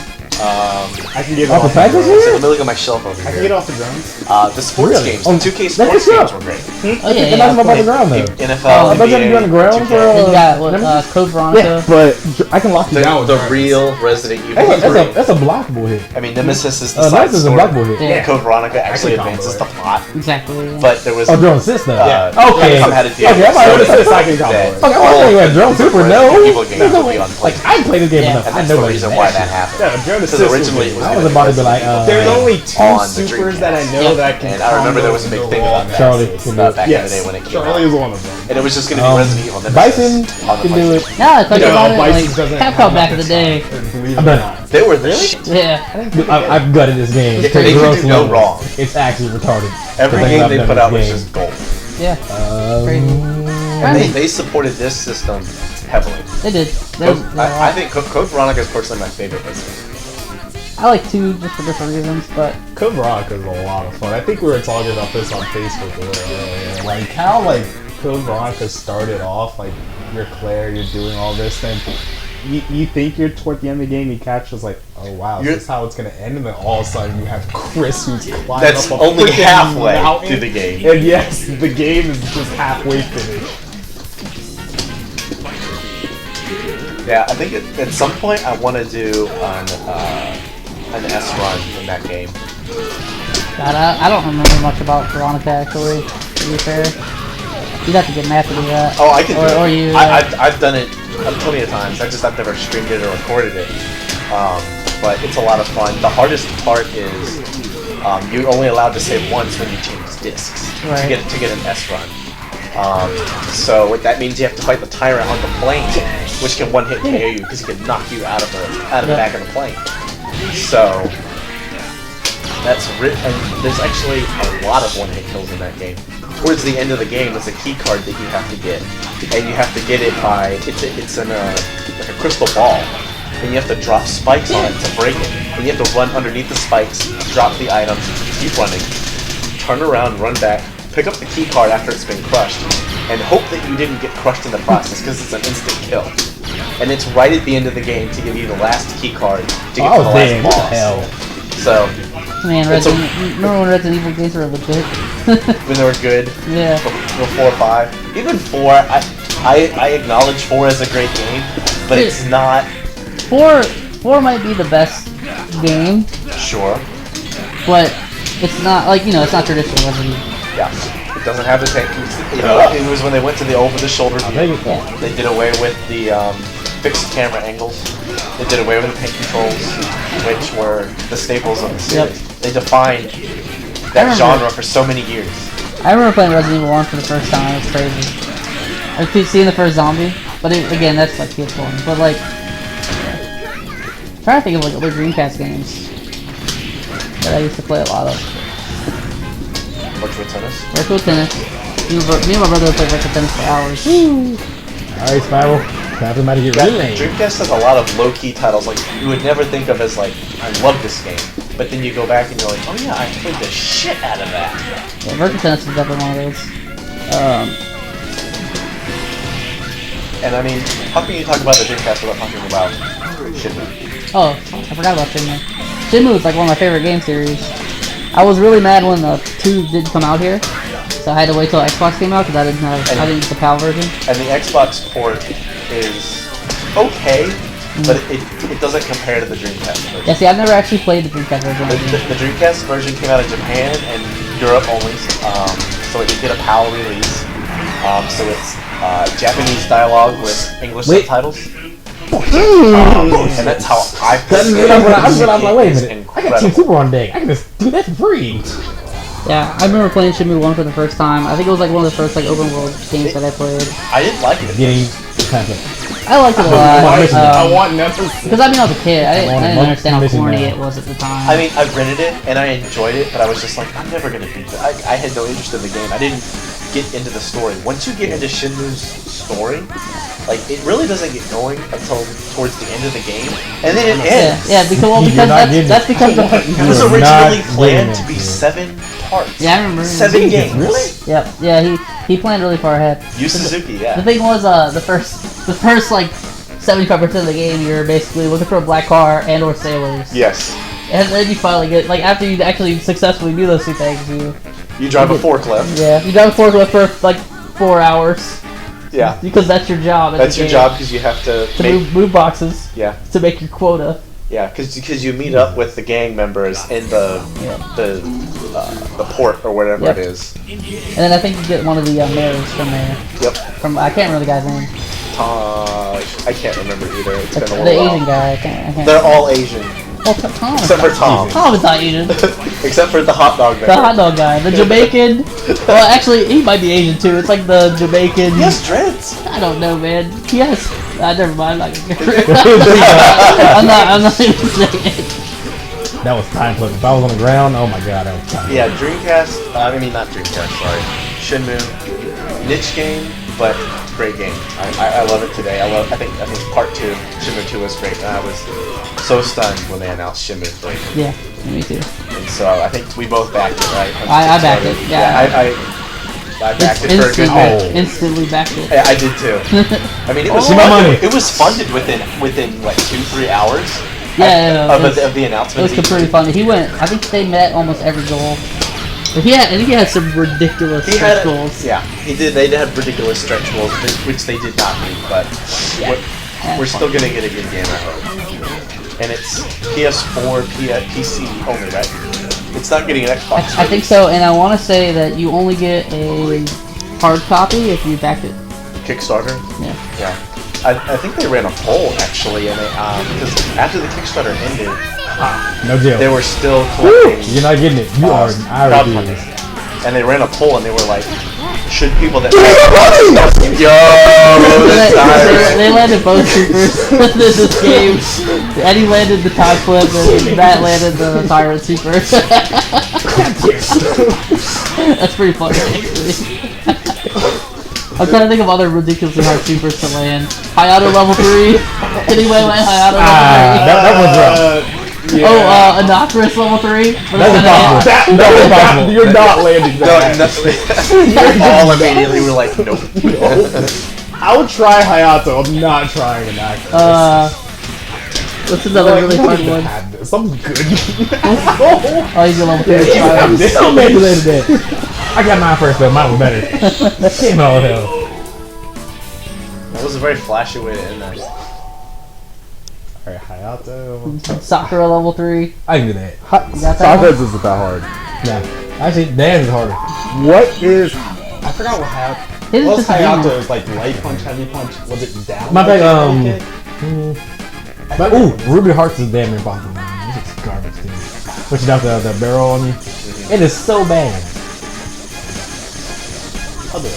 I can get Oh, off the the practice drums. So let me look at my shelf over I can get here. off the drums. The sports Really? games, Oh, the 2K that's sports good. games were great. Oh They're yeah, not yeah. about the ground though. NFL, I thought you had to be on the ground for Then you got what, Nemesis? Code Veronica. Yeah, but I can lock you down with the drums. real Resident Evil 3. That's a blockable hit. I mean, Nemesis is the side Nemesis is a story. blockable hit. Yeah. Code Veronica actually combo advances it. the plot. Exactly. Yeah. But there was Oh, drone assist though. Okay. Capcom had a deal. Okay, I'm So already Nemesis I can combo that it. Okay, I'm saying that drone super. No, Resident Evil games there's no would be way. on Like play. I played this game Yeah. enough. And I that's know the what reason it why is. that happened. Yeah, Drone Because Assist originally it was I going was to be about to be Resident like, Evil There's 3 only two on the supers Dreamcast. that I know Yep. that can And I remember there was a combo big the thing wall about that. Charlie passes. can do it. Back in the day when it came Charlie out. is one of them. And it was just going to be Resident Evil Nemesis Bison on the can do it. PlayStation. Yeah, I thought No, about it. Bison Like doesn't Capcom have back in the day. Believe it I'm or done. not. They were the shit. Yeah. I've gutted this game. They to could gross do no levels. wrong. It's actually retarded. Every The things game I've they done put in out this was game. just gold. Yeah. Crazy. And they supported this system heavily. They did. I think Code Veronica is personally my favorite Resident Evil. I like 2 just for different reasons, but Code Veronica is a lot of fun. I think we were talking about this on Facebook earlier. Like how like Code Veronica started off, like you're Claire, you're doing all this, then you think you're toward the end of the game, you catch is like, oh wow, this is how it's gonna end, and then all of a sudden you have Chris who's climbing That's up a only freaking halfway mountain. through the game. And yes, the game is just halfway finished. Yeah, I think at some point I want to do an S run in that game. God, I don't remember much about Veronica actually, to be fair. You'd have to get Matt to do that. Oh, I can do it. Or you. I've done it plenty of times. I've never streamed it or recorded it. But it's a lot of fun. The hardest part is you're only allowed to save once when you change discs Right. to get an S run. So what that means, you have to fight the tyrant on the plane, which can one hit KO you because he can knock you out of the back of the plane. So that's and there's actually a lot of one-hit kills in that game. Towards the end of the game, there's a key card that you have to get, and you have to get it by it's in like a crystal ball, and you have to drop spikes on it to break it, and you have to run underneath the spikes, drop the items, keep running, turn around, run back, pick up the key card after it's been crushed, and hope that you didn't get crushed in the process because it's an instant kill. And it's right at the end of the game to give you the last key card to get to the last boss. Hell. So, Man, remember when Resident Evil games were legit? when they were good, Yeah. before 5, even 4, I acknowledge 4 as a great game, but Dude. it's not. 4 might be the best game, Sure. but it's not like it's not traditional Resident Evil. Yeah. It doesn't have the tank. It was when they went to the over-the-shoulder view. Yeah. They did away with the fixed camera angles. They did away with the tank controls, which were the staples of the series. Yep. They defined that genre for so many years. I remember playing Resident Evil 1 for the first time. It was crazy. I keep seeing the first zombie, but again, that's like PS1. But like, I'm trying to think of like other Dreamcast games that I used to play a lot of. Virtual tennis. Virtual tennis. Me and my brother would play virtual tennis for hours. Alright, Spiral. Time for to get Yeah, renamed. Dreamcast has a lot of low-key titles like you would never think of as like, I love this game. But then you go back and you're like, oh yeah, I played the shit out of that. Yeah, virtual tennis is definitely one of those. And I mean, how can you talk about the Dreamcast without talking about Shinmu? Oh, I forgot about Shenmue. Shenmue is like one of my favorite game series. I was really mad when 2 didn't come out here, so I had to wait till Xbox came out because I didn't use the PAL version. And the Xbox port is okay, but it doesn't compare to the Dreamcast version. Yeah, see, I've never actually played the Dreamcast version. The Dreamcast version came out in Japan and Europe only, so it did get a PAL release. So it's Japanese dialogue with English subtitles. And that's how I play. I'm like, wait a minute. I got Team Super on deck. I can just do that for free. Yeah, I remember playing Shenmue 1 for the first time. I think it was like one of the first like open world games that I played. I didn't like it. I liked it a lot. I want nothing. Because I mean, I was a kid. I didn't understand how corny it was at the time. I mean, I rented it and I enjoyed it, but I was just like, I'm never gonna beat that. I had no interest in the game. I didn't get into the story. Once you get into Shenmue's story, like it really doesn't get going until towards the end of the game, and then it ends. Yeah, because that's because It was originally planned to be 7 parts. Yeah, I remember. 7 games. Really? Yep. Yeah, he planned really far ahead. Yu Suzuki, yeah. The thing was, the first like 75% of the game, you're basically looking for a black car and or sailors. Yes. And then you finally get after you actually successfully do those 2 things, you drive a forklift. Yeah, you drive a forklift for like 4 hours. Yeah. Because that's your job. That's your job because you have to move boxes. Yeah. To make your quota. Yeah, because you meet up with the gang members in the port or whatever it is. And then I think you get one of the mayors from there. Yep. I can't remember the guy's name. I can't remember either. It's been a The little Asian while. guy. I can't They're all Asian. Well, Tom. Except for Tom. Tom is not Asian. Except for the hot dog The member. hot dog guy. The Jamaican. Well, actually, he might be Asian too. It's like the Jamaican. He has dreads. I don't know, man. Yes. Never mind. I'm not even saying it. That was time clip. If I was on the ground, oh my god, that was time. Yeah, Dreamcast. I mean, not Dreamcast. Sorry, Shenmue. Niche game, but great game. I love it today. I think part 2, Shenmue 2 was great. And I was so stunned when they announced Shenmue 3. Yeah, me too. And so I think we both backed it, right? I backed it. Yeah. I backed it for a good bit. Instantly backed it. Yeah, I did too. I mean, it was See my money. It was funded within like 2-3 hours. Yeah, of the announcement. It was pretty funny. He went. I think they met almost every goal. But I think he had some ridiculous stretch goals. Yeah, he did. They had ridiculous stretch goals, which they did not meet. But we're still gonna get a good game, I hope. And it's PS4, PC only, right? It's not getting an Xbox. I think so, and I want to say that you only get a hard copy if you back it. Kickstarter. Yeah. I think they ran a poll actually, and because after the Kickstarter ended, No jail. they were still collecting. You're not getting it. You are an crowdfunding. IRD. And they ran a poll, and they were like, "Should people that They landed both supers in this game. Eddie landed the time flip, and Matt landed the tyrant super. That's pretty funny, actually. I'm trying to think of other ridiculously hard supers to land. Hayato level 3. Did anyone land Hayato level 3? That was rough. Yeah. Oh, Anacris level 3? That's impossible. That's impossible. You're not landing that. No, all immediately were like, nope. I'll try Hayato. I'm not trying an actress. What's another really hard one? I'm good. Oh, he's a level 3. I'm still manipulated that. I got mine first though. Mine was better. Shame all hell. That was a very flashy way to end that. Alright, Hayato. Sakura level 3. I can do that. You got that Sakura's one? isn't that hard. Yeah. Actually, dance is harder. What is... I forgot what Hayato... His is What was just a demon. Hayato's like light punch, heavy punch? Was it down? My bad, Like, But Ruby Hearts is damn impossible. Man. This is garbage, dude. Put you down the barrel on you. It is so bad. I'll do it.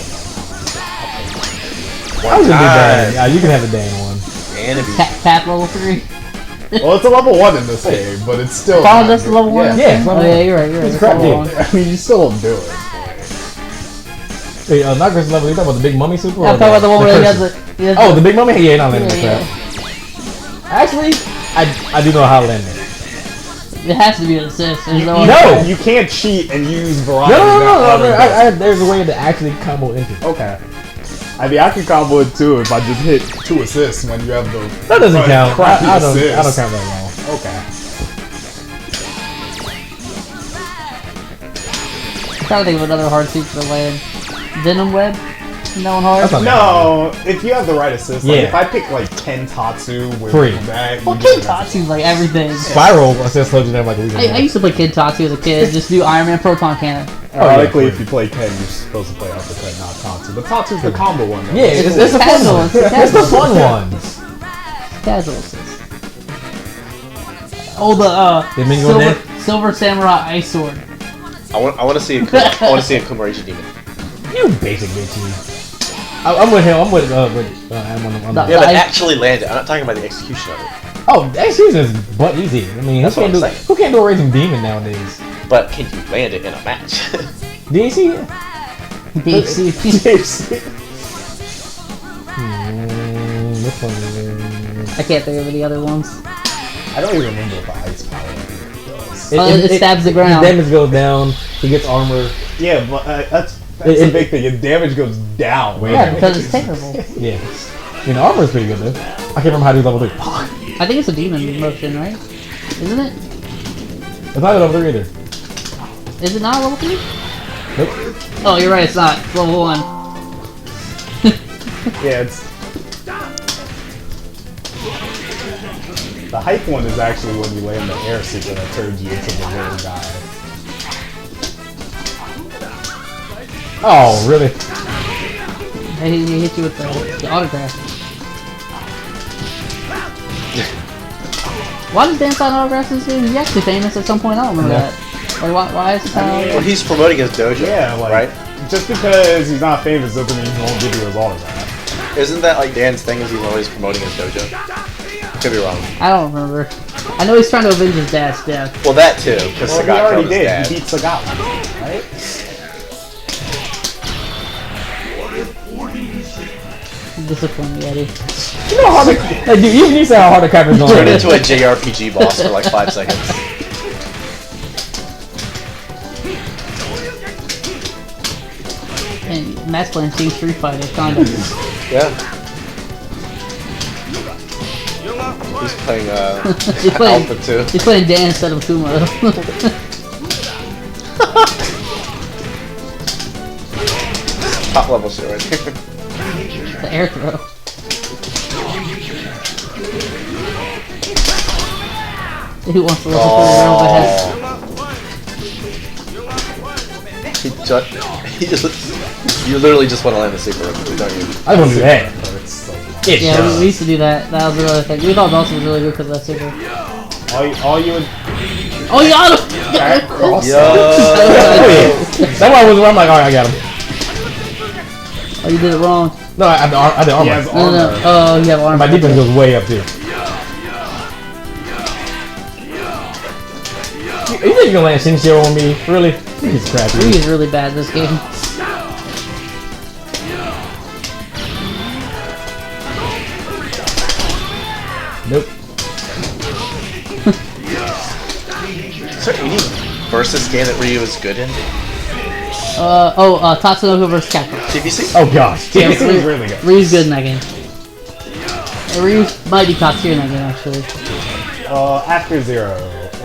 I was gonna do that. Yeah, you can have the damn one. Tap level 3. Well, it's a level 1 in this game, but it's still... Final Dust level 1? Yeah, Oh, yeah, you're right. It's It's crap, level dude. 1. I mean, you still don't do it. Hey, not Chris level. You talking about the Big Mummy super? Yeah, I'm talking about the one where he has curses? the... Oh, the Big Mummy? Yeah, not landing Yeah, that. Actually, I do know how to land it. It has to be an assist. There's no, No! You can't cheat and use variety. No. There's a way to actually combo into it. Okay. I mean, I can combo it too if I just hit 2 assists when you have the... That doesn't count. crappy I don't assists. count that at all. Okay. I'm trying to think of another hard suit to land. Venom Web? No one hard? That's not No, if you have the right assist, like Yeah. if I pick like Ken Tatsu with Free. that... Well, Kid Tatsu's like everything. Spiral assist loads you down like a week I used to play Kid Tatsu as a kid. Just do Iron Man Proton Cannon. Ironically, yeah, if you play Ken, you're supposed to play uppercut, not Tatsu. But Tatsu's the combo one. Though. Yeah, it's the fun Casual. one. It's It's the casual. fun ones. Casual assist. Oh, the Didn't mean to go there. Silver Samurai Ice Sword. I want to see a Kumarachi demon. You basic bitch. I'm with him. I'm with I'm on Yeah, but actually land it. I'm not talking about the execution of it. Oh, execution is butt easy. I mean, That's what I'm saying. who can't do a raging demon nowadays? But can you land it in a match? DC? DC. Which one? I can't think of any other ones. I don't even remember what the ice power does. It stabs the ground. His damage goes down. He gets armor. Yeah, but that's the big thing. Your damage goes down. Yeah, because it's terrible. Yeah. I mean, the armor is pretty good though. I can't remember how to do level 3. I think it's a demon motion, right? Isn't it? It's not level 3 either. Is it not level 3? Nope. Oh, you're right, it's not. It's level 1. Yeah, it's... The hype one is actually when you land the air super that turns you into the real guy. Oh, really? He hit you with the autograph. Why does Dan sign autographs in this game? He's actually famous at some point. I don't remember Yeah. that. Like, why is he signing Well, he's promoting his dojo. Yeah, like, right? just because he's not famous doesn't mean he won't give you his autograph. Isn't that like Dan's thing? Is he's always promoting his dojo? Could be wrong. I don't remember. I know he's trying to avenge his dad's death. Well, that too, because Well, he Sagat already killed his did. dad. He beat Sagat, right? Discipline, Eddie. You know how hard the, like, dude, even you say how hard the captain's going. Turned into a JRPG boss for like 5 seconds. And Matt's playing Team Street Fighter, kind of. Yeah. He's playing He's playing- Alpha 2. He's playing Dan instead of Kuma. Top level shit right there. The air throw. Who wants to listen to the real bad? You literally just want to land the super, don't you? I don't do that. Hurts so much. It Yeah, does. we used to do that. That was the other thing. We thought Dawson was really good because of that super. All you would Oh, you got him! cross. Yo. Oh, yeah. That's why I was I'm like, alright, I got him. Oh, you did it wrong. No, I did He armor. has No, armor. no. Oh, you have armor. My defense goes way up too. You think you can land Shinshiro on me? Really? He's crappy. Ryu is really bad this game. Nope. Is there any versus game that Ryu is good in? Tatsunoko vs. Capcom. TBC? Oh gosh. Yeah, This is really good. Ryu's good in that game. Ryu might be top tier in that game, actually. After Zero.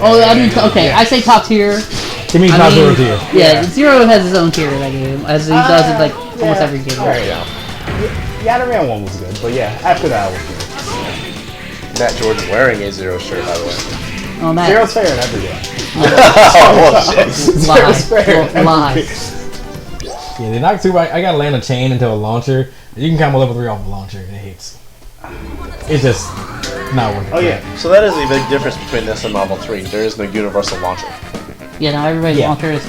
Oh, I mean, okay, Yeah. I say top tier. Give me I top mean, zero tier. Yeah, Zero has his own tier in that game, as he does in like almost every game. Alright, yeah. Yatterman 1 was good, but yeah, after that was good. Matt Jordan wearing a Zero shirt, by the way. Oh, Matt. Zero's fair in every game. Oh, shit. Zero's fair in every Lie. game. Yeah, the knock 2, I gotta land a chain into a launcher. You can combo level 3 off the launcher and it hits. It's just not worth it. Oh yeah. So that is a big difference between this and Marvel 3. There is no universal launcher. Yeah, now everybody's Yeah. launcher is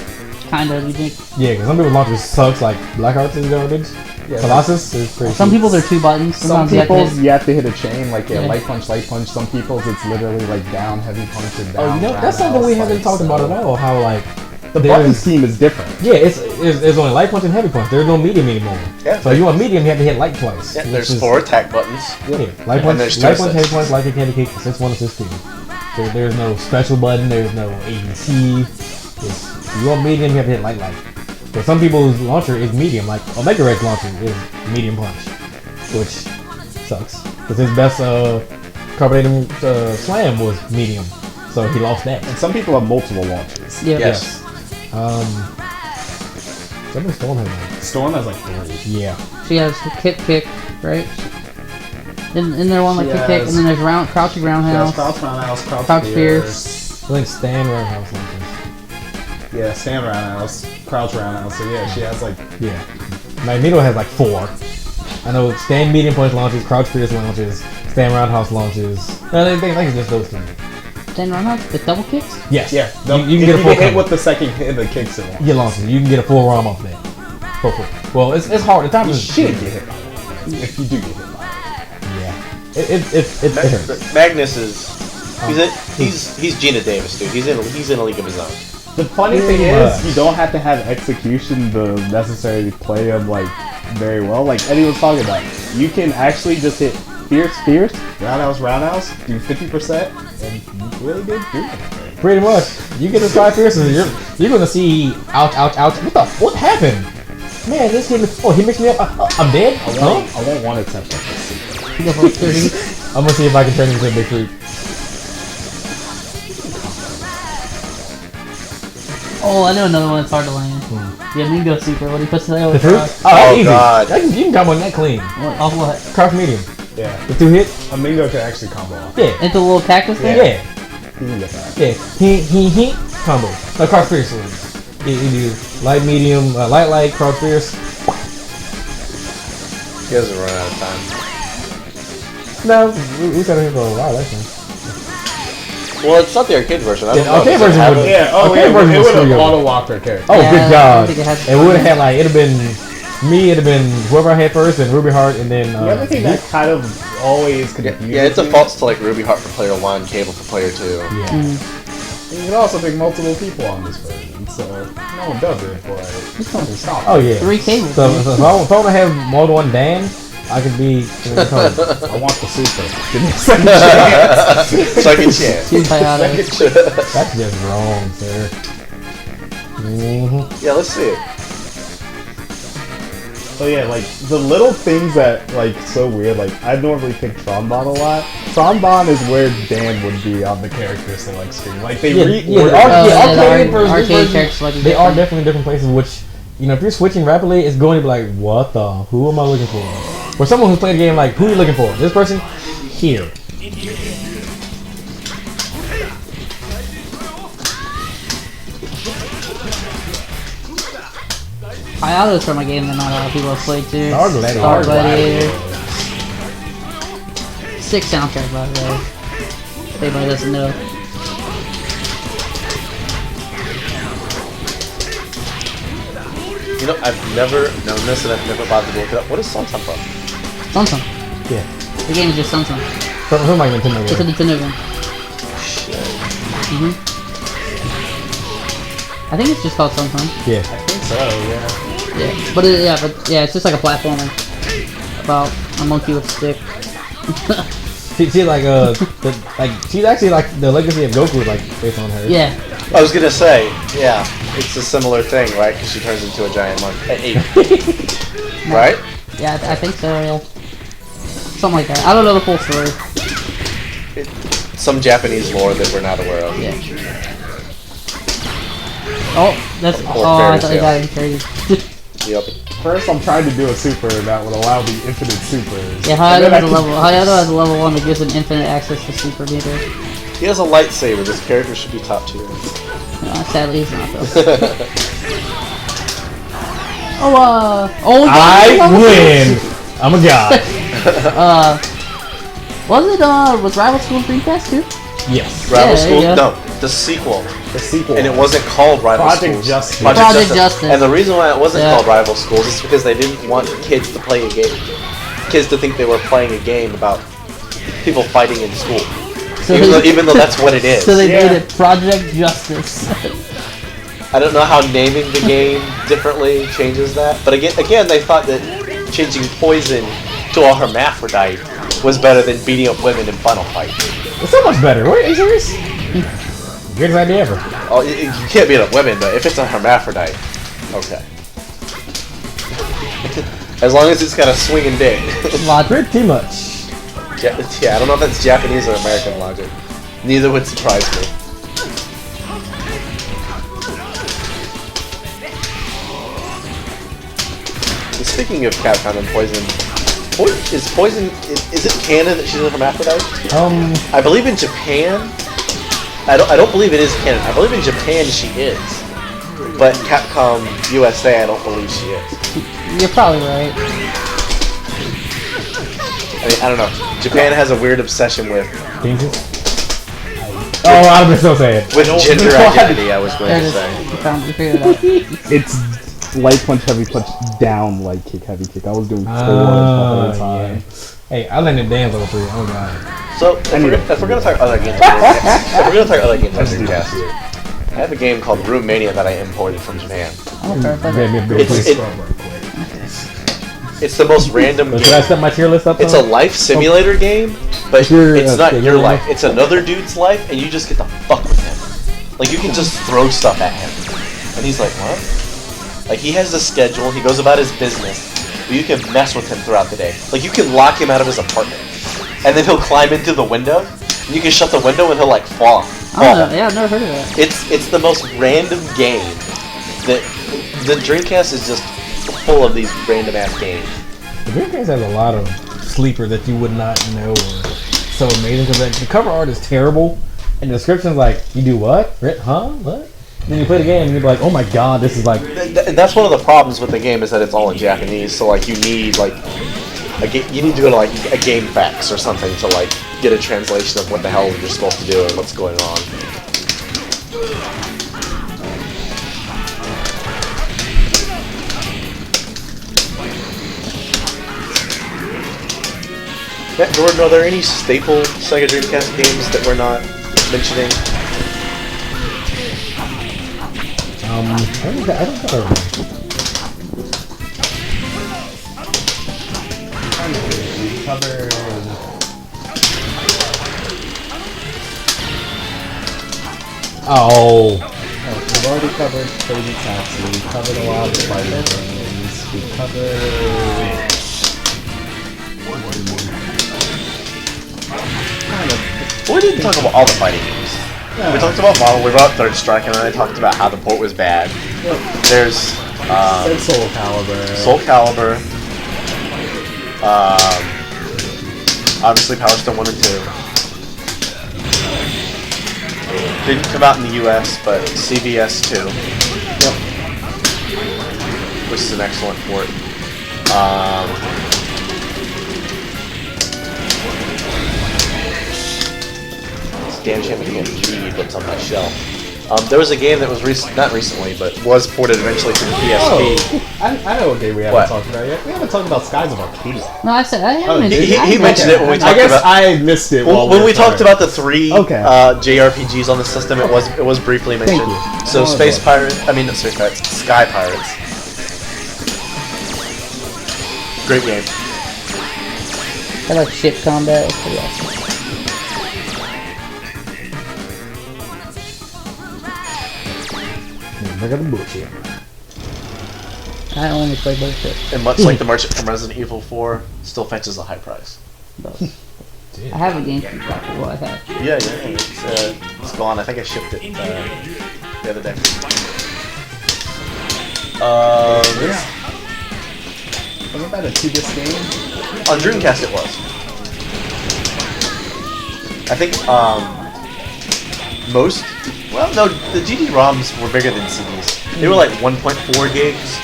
kind of unique. Yeah, because some people's launchers sucks, like Blackheart's is garbage. Yeah. Colossus is pretty Some people's are 2 buttons. Some Sometimes you have to people's hit- you have to hit a chain, like Yeah. light punch. Some people's it's literally like down, heavy punch, and down. Oh, you know, that's something we haven't talked about at all. How like The there's- button scheme is different. Yeah, it's only light punch and heavy punch. There's no medium anymore. Yeah. So you want medium, you have to hit light twice. Yeah, which there's is- 4 attack buttons. Yeah, light punch, there's 2 light punch, heavy assists. punch, light kick, heavy kick, assist 1, assist 2. There's no special button. There's no ABC. If you want medium, you have to hit light. But some people's launcher is medium. Like Omega Red's launcher is medium punch, which sucks because his best carbonated slam was medium, so he lost that. And some people have multiple launches. Yeah. Yes. Somebody Storm has one. Storm has like 3. Yeah. She has kick, right? In there one like She kick, has- and then there's crouching roundhouse. Crouch roundhouse, Crouch crouch fierce. I think Stan Roundhouse launches. Yeah, stand roundhouse, crouch roundhouse. So yeah, she has like Yeah. Magneto has like 4. I know Stan medium punch launches, Crouch Fierce launches, Stan Roundhouse launches. No, I think it's just those 3. Then roundhouse, the double kicks. Yes. yeah. You can get a if full you hit combo. with the second hit, the kicks it. You get launches. You can get a full ROM off that. For free. Well, it's hard. The time You is shouldn't get hit by it. If you do get hit by Yeah. It hurts. Magnus is he's Gina Davis, dude. He's in a league of his own. it. The funny thing is, you don't have to have execution to necessarily play him like very well. Like Eddie was talking about, you can actually just hit fierce, roundhouse, do 50%, and you really did do it. Pretty much. You get the Crouch Fierce, and you're gonna see ouch. What happened? Man, this game is. Oh, he mixed me up. I'm dead. I won't want to touch that. You go for 30. I'm gonna see if I can turn him into a big freak. Oh, I know another one that's hard to land. Yeah, Mingo Super. When he puts it over The fruit? cross. Oh, that's Oh, easy. God. You can combo that clean. Off what? Crouch medium. Yeah, The 2 hit. Amingo can actually combo off. Yeah. Into the little cactus thing? Yeah. You can get that. Yeah. He combo. Like Crouch Fierce. You do light medium, light, Crouch Fierce. He hasn't run out of time. No, we got him for a while, that's fine. Well, it's not the arcade version. I don't The know. arcade Does it version have would- a- Yeah, Okay, it version was would have free over. auto-locked her character. Oh, Yeah, good I God. think it has- It would have had like, it'd have been me, it'd have been whoever I had first, and Ruby Heart, and then. The other thing that kind of always confuses Yeah, it me- defaults to like Ruby Heart for player 1, Cable for player 2. Yeah. You can also pick multiple people on this version, so no one does it, but it's going to stop. Oh, yeah. 3 cables. So if I want to have more than one Dan, I could be. I want the super. Give me a second chance. Second chance. Two biotics. That's just wrong, sir. Mm-hmm. Yeah, let's see it. Oh yeah, like the little things that like so weird. Like I normally pick Trombone a lot. Trombone is where Dan would be on the character select screen. Like they arcade character select. They are definitely different places. Which if you're switching rapidly, it's going to be like, what the? Who am I looking for? Or someone who's played the game like, who are you looking for? This person here. Those are my game that not a lot of people have played too. Star Gladiator. Sick soundtrack, by the way. If anybody doesn't know. I've never known this and I've never bothered to look it up. What is Sun from? Sun. Yeah. The game is just Sun. From my Nintendo It's a game. Nintendo game. Shit. I think it's just called Sun. Yeah. I think so. Yeah. Yeah, but it's just like a platformer about a monkey with a stick. She's she's actually like the legacy of Goku, like based on her. Yeah. I was gonna say, yeah, it's a similar thing, right? Because she turns into a giant monkey. Right? Yeah, I think so. Yeah. Something like that. I don't know the full story. Some Japanese lore that we're not aware of. Yeah. Oh, that's. Or I fairy thought you tale. got it crazy. Yep. First, I'm trying to do a super that would allow the infinite supers. Yeah, Hayato has a level 1 that gives him infinite access to super meter. He has a lightsaber. This character should be top tier. Sadly, he's not though. I win. I'm a god. Was Rival School Dreamcast too? Yes. Rival there School? you go. No, the sequel. The sequel. And it wasn't called Rival Project Schools. Justice. Project Justice. And the reason why it wasn't Yeah. called Rival Schools is because they didn't want kids to play a game. Kids to think they were playing a game about people fighting in school. So Even though that's what it is. So they Yeah. made it Project Justice. I don't know how naming the game differently changes that. But again, they thought that changing poison to a hermaphrodite was better than beating up women in Final Fight. It's so much better. What, are you serious? Greatest idea ever. Oh, you can't beat up women, but if it's a hermaphrodite, okay. As long as it's got a swinging dick. Pretty much. Yeah, I don't know if that's Japanese or American logic. Neither would surprise me. Speaking of Capcom and Poison, is it canon that she's a hermaphrodite? I believe in Japan. I don't believe it is canon. I believe in Japan she is, but Capcom USA I don't believe she is. You're probably right. I mean, I don't know. Japan has a weird obsession with Penises? Oh, I've been so sad. gender identity. I was going There it to is. say. You figured it out. It's light punch, heavy punch, down, light kick, heavy kick. I was doing forward the whole time. Yeah. Hey, I landed Dan level 3. Oh god. So if we're gonna talk other games, on Dreamcast, I have a game called Room Mania that I imported from Japan. It's the most random Should I game. set my tier list up? It's a life simulator game, but it's not your your life. It's another dude's life, and you just get to fuck with him. Like you can just throw stuff at him, and he's like, "What?" Like he has a schedule. He goes about his business. But you can mess with him throughout the day. Like you can lock him out of his apartment, and then he'll climb into the window. And you can shut the window, and he'll like fall. Yeah, I've never heard of that. It's the most random game. That the Dreamcast is just full of these random ass games. The Dreamcast has a lot of sleeper that you would not know are so amazing because the cover art is terrible, and the description's like, you do what? Huh? What? Then you play the game and you're like, oh my god, this is like... And that's one of the problems with the game is that it's all in Japanese. So like you need like you need to go to like a Game Facts or something to like get a translation of what the hell you're supposed to do and what's going on. Yeah, Jordan, are there any staple Sega Dreamcast games that we're not mentioning? I don't know. Covered. Oh. We've already covered Crazy Taxi. We covered a lot of Spider games. We covered. We didn't talk about all the fighting games. Yeah. We talked about Marvel, we brought Third Strike, and then I talked about how the port was bad. There's Said Soul Calibur. Soul Calibur. Obviously Power Stone 1 and 2. Didn't come out in the US, but CVS 2. Yep. Which is an excellent port. This damn shame I can't read what's on my shelf. There was a game that was not recently, but was ported eventually to the PSP. Oh, I know what game we haven't talked about yet. We haven't talked about Skies of Arcadia. No, I said I haven't mentioned He mentioned it when we talked I guess about. I missed it. When we talked about the 3 Okay. JRPGs on the system, it was briefly mentioned. you. So Oh, Space okay. Pirates, not Space Pirates, Sky Pirates. Great game. I like ship combat. It's pretty awesome. Look at the bullshit. I only play bullshit. And much like the merchant from Resident Evil 4, still fetches a high price. I have a game from Capcom. Well, I have. Yeah, it's gone. I think I shipped it the other day. Yeah. Wasn't that a 2-disc game? On Dreamcast it was. I think the GD-ROMs were bigger than CDs. They were like 1.4 gigs,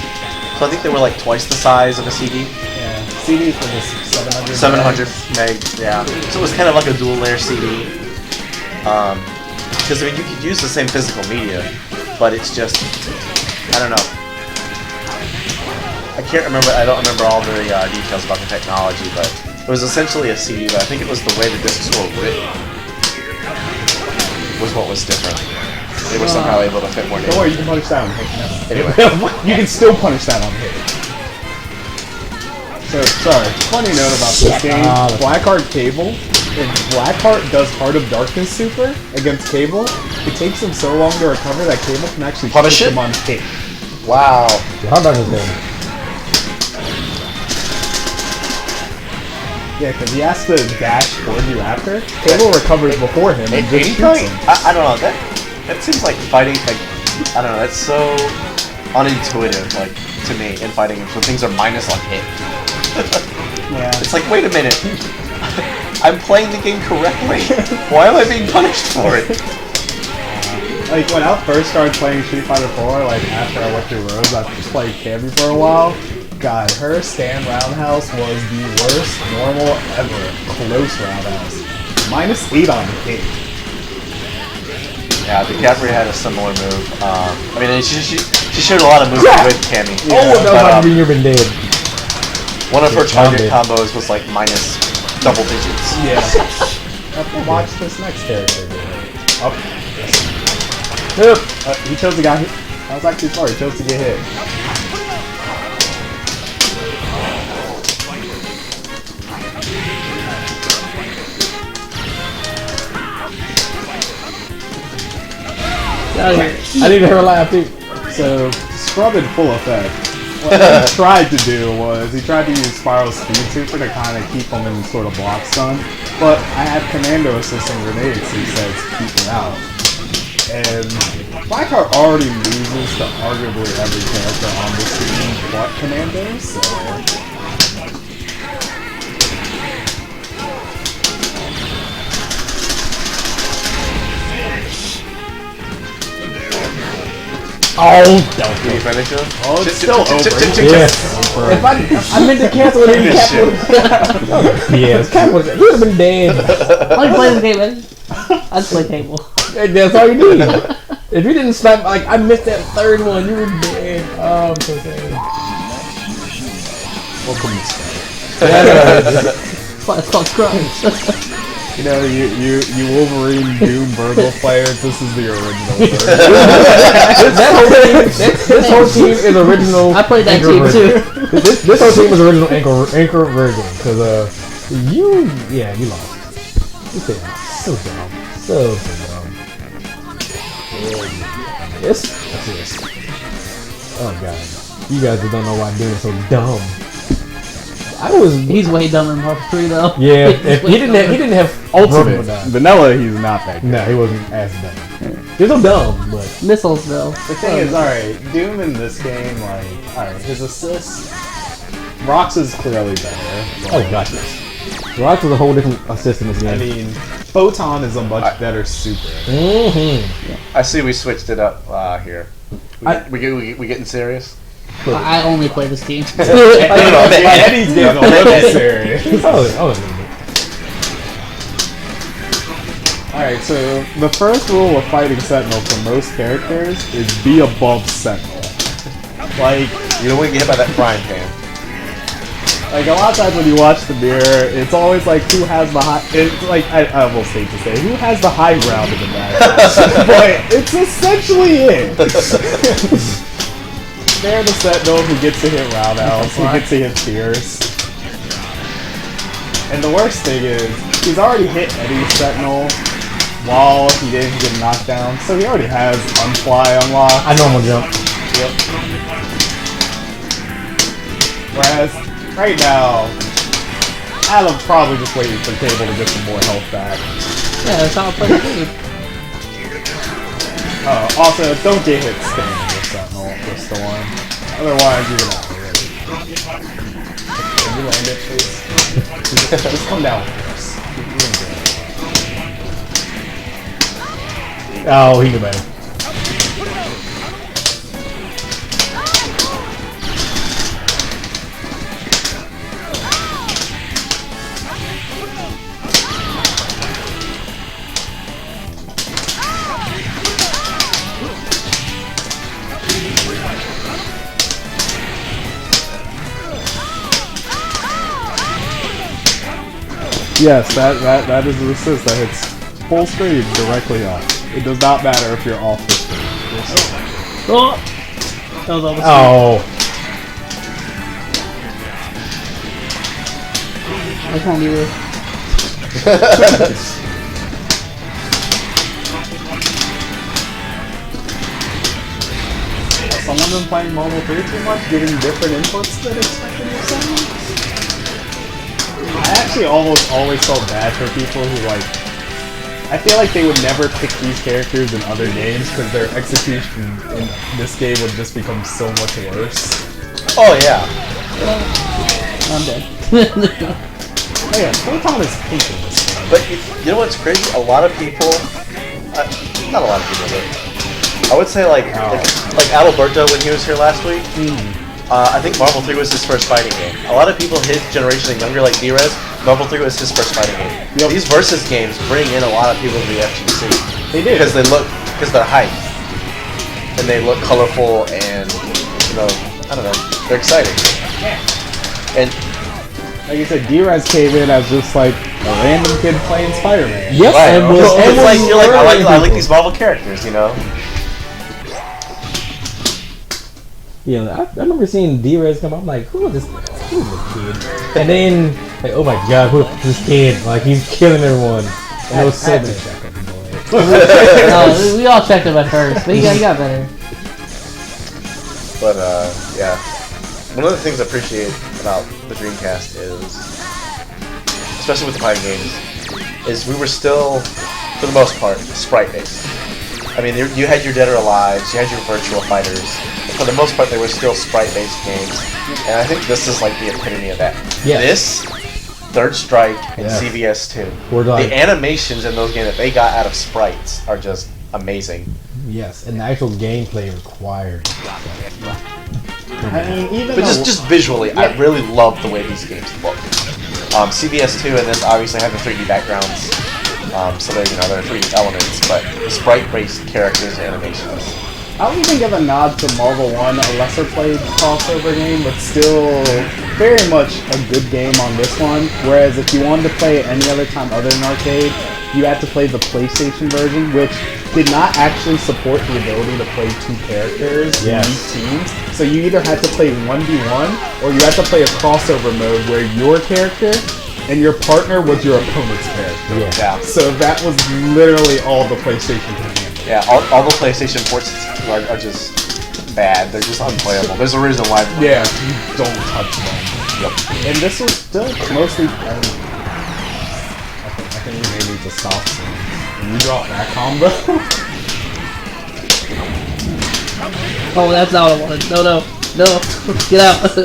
so I think they were like twice the size of a CD. Yeah. CDs were just 700. 700 meg, yeah. So it was kind of like a dual layer CD. Because you could use the same physical media, but it's just, I don't know. I don't remember all the details about the technology, but it was essentially a CD, but I think it was the way the discs were written was what was different. They were somehow able to fit more Don't data. worry, you can punish that on hit. Anyway. You can still punish that on hit. So, sorry, funny note about this game. Blackheart Cable. If Blackheart does Heart of Darkness Super against Cable, it takes him so long to recover that Cable can actually Punish push it? him on hit. Wow. How dark is that? Yeah, because he has to dash toward you after. Cable recovers before him and just shoots him. I don't know. That seems like fighting. Like I don't know. That's so unintuitive. Like to me in fighting games when things are minus on hit. Yeah. It's like wait a minute. I'm playing the game correctly. Why am I being punished for it? Like when I first started playing Street Fighter 4, like after I went through Rose, I just played Cammy for a while. God, her stand roundhouse was the worst normal ever. Close roundhouse. -8 on the hit. Yeah, DiCaprio had a similar move. I mean, she showed a lot of moves with Cammy. Oh, that was like you've been dead. One of her target combos was like minus double digits. Yeah. Have to watch this next character. Up. He chose to get hit. I was actually sorry. He chose to get hit. I need to hear a laugh too. So, Scrub in full effect. What he tried to do was, he tried to use Spiral Speed Super to kind of keep him in sort of block stun, but I have Commando assisting grenades, so he says keep him out. And Blackheart already loses to arguably every character on this team but Commando, so... Oh, Did you finish him? Oh, it's still over. yes. If I meant to cancel it, then Cap would yes, Cap would he would have been dead. I only play this game, man. I just play Cable. That's all you need. If you didn't snipe, like I missed that third one, you were dead. Oh, I'm so sad. Welcome to Sky. It's called Scrubs. You know, you Wolverine Doom Burgle players, this is the original version. This whole team is original. I played that Anchor team version. too. This whole team is original anchor version. Cause you lost. You failed. So dumb. So dumb. Yes. That's this. Oh god. You guys don't know why I'm doing it so dumb. He's way dumber than Marvel 3 though. Yeah, if he didn't have Ultimate. Ultimate. Vanilla, he's not that good. No, he wasn't as dumb. He's so dumb, but Missiles though. The thing is, alright, Doom in this game, like, alright, his assists, Rox is clearly better. oh gosh, yes. Rox was a whole different assist in this game. I mean, Photon is a much better super. I see we switched it up here. We getting serious? I only play this game. Eddie's getting a little serious. Oh, Alright, so the first rule of fighting Sentinel for most characters is be above Sentinel. Like, You don't want to get hit by that frying pan. a lot of times when you watch the mirror, it's always like who has the high. It's like I almost hate to say who has the high ground in the match, but it's essentially it. They're the Sentinel who gets to hit roundhouse, who gets to hit Fierce. And the worst thing is, he's already hit Eddie's Sentinel while he didn't get knocked down, so he already has Unfly unlocked. I normal jump. Yep. Whereas, right now, Adam probably just waiting for Cable to get some more health back. Yeah, that's how I play the game. Also, don't get hit standing with Sentinel with Storm. Otherwise, you're gonna really. Can you land it, please? just come down first. Oh, he knew better. Yes, that is an assist that hits full screen directly up. It does not matter if you're off the screen. Oh! That was almost Oh. I can't do this. Has someone been playing Marvel 3 too much, giving different inputs than expected or something? I actually almost always felt bad for people who, like, I feel like they would never pick these characters in other games because their execution in this game would just become so much worse. Oh yeah. I'm dead. Oh yeah, Photon is pink in this game. But you know what's crazy? A lot of people, not a lot of people, but I would say like Adalberto when he was here last week. I think Marvel 3 was his first fighting game. A lot of people his generation and younger, like D-Rez, Marvel 3 was his first fighting game. Yep. These versus games bring in a lot of people to the FGC. They do. Because they're hyped. And they look colorful and, I don't know, they're exciting. Yeah. And Like you said, D-Rez came in as just like a random kid playing Spider-Man. Yep, right, and was it's like, you're like, I like people. these Marvel characters, you know? Yeah, I remember seeing D-Rez come up. I'm like, who is this kid? And then, like, oh my god, who is this kid? Like, he's killing everyone. And I was so bad. No, we all checked him at first, but he got better. But, yeah. One of the things I appreciate about the Dreamcast is, especially with the fighting games, is we were still, for the most part, sprite-based. I mean, you had your Dead or Alives, you had your virtual fighters. For the most part, they were still sprite-based games. And I think this is like the epitome of that. Yes. This, Third Strike, and Yes. CVS 2. Like, The animations in those games that they got out of sprites are just amazing. yes, and the actual gameplay required. I mean, even But though- just visually, I really love the way these games look. CVS 2 and this obviously have the 3D backgrounds, so there are 3D elements, but the sprite-based characters and animations. I'll even give a nod to Marvel 1, a lesser played crossover game, but still very much a good game on this one. Whereas if you wanted to play it any other time other than arcade, you had to play the PlayStation version, which did not actually support the ability to play two characters in these teams. So you either had to play 1v1, or you had to play a crossover mode where your character and your partner was your opponent's character. Yeah. So that was literally all the PlayStation could handle. Yeah, all the PlayStation ports are just bad. They're just unplayable. There's a reason why. Yeah, you don't touch them. Yep. And this was still mostly. I think we may need to stop soon. When you drop that combo. Oh, that's not what I wanted. No, no, no. Get out.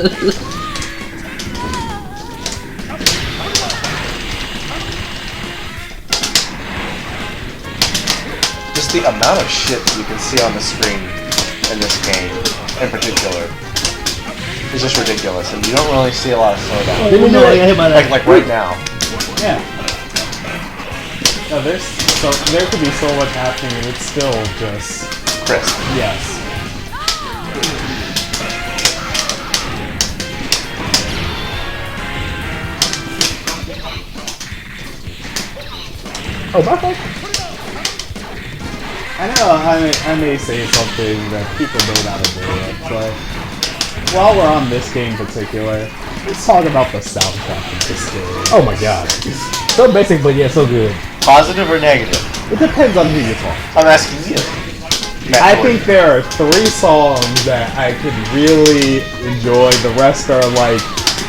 Just the amount of shit that you can see on the screen in this game, in particular, is just ridiculous, and you don't really see a lot of slowdown. Didn't know I got hit by that. Like right now. Yeah. No, there could be so much happening, and it's still just Crisp. yes. Oh, my fault. I know I may say something that people may not agree with, but while we're on this game in particular, let's talk about the soundtrack of this game. Oh my god. So basic, but yeah, so good. Positive or negative? It depends on who you talk. I'm asking you. I think there are 3 songs that I could really enjoy. The rest are like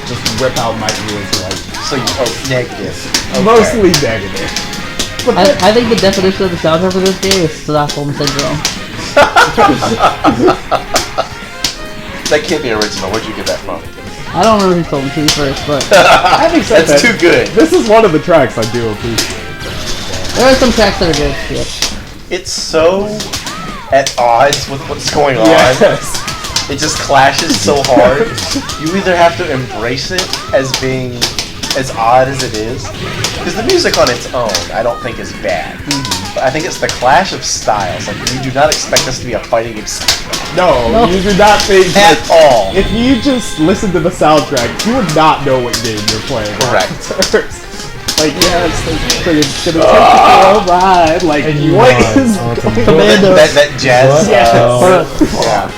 just rip out my ears like. So negative. Okay. Mostly negative. I think the definition of the soundtrack for this game is Stockholm Syndrome. That can't be original. Where'd you get that from? I don't remember who told me to first, but Having said That's that, too good. This is one of the tracks I do appreciate. there are some tracks that are good. Yeah. It's so at odds with what's going on. Yes. It just clashes so hard. You either have to embrace it as being as odd as it is, because the music on its own I don't think is bad. But I think it's the clash of styles. Like, you do not expect this to be a fighting game No, you do not think at all. If you just listen to the soundtrack, you would not know what game you're playing. Correct. Like, yeah, it's like friggin' tentacle ride. Like, And you what won. is Awesome. going on? That jazz. Yes. Yeah.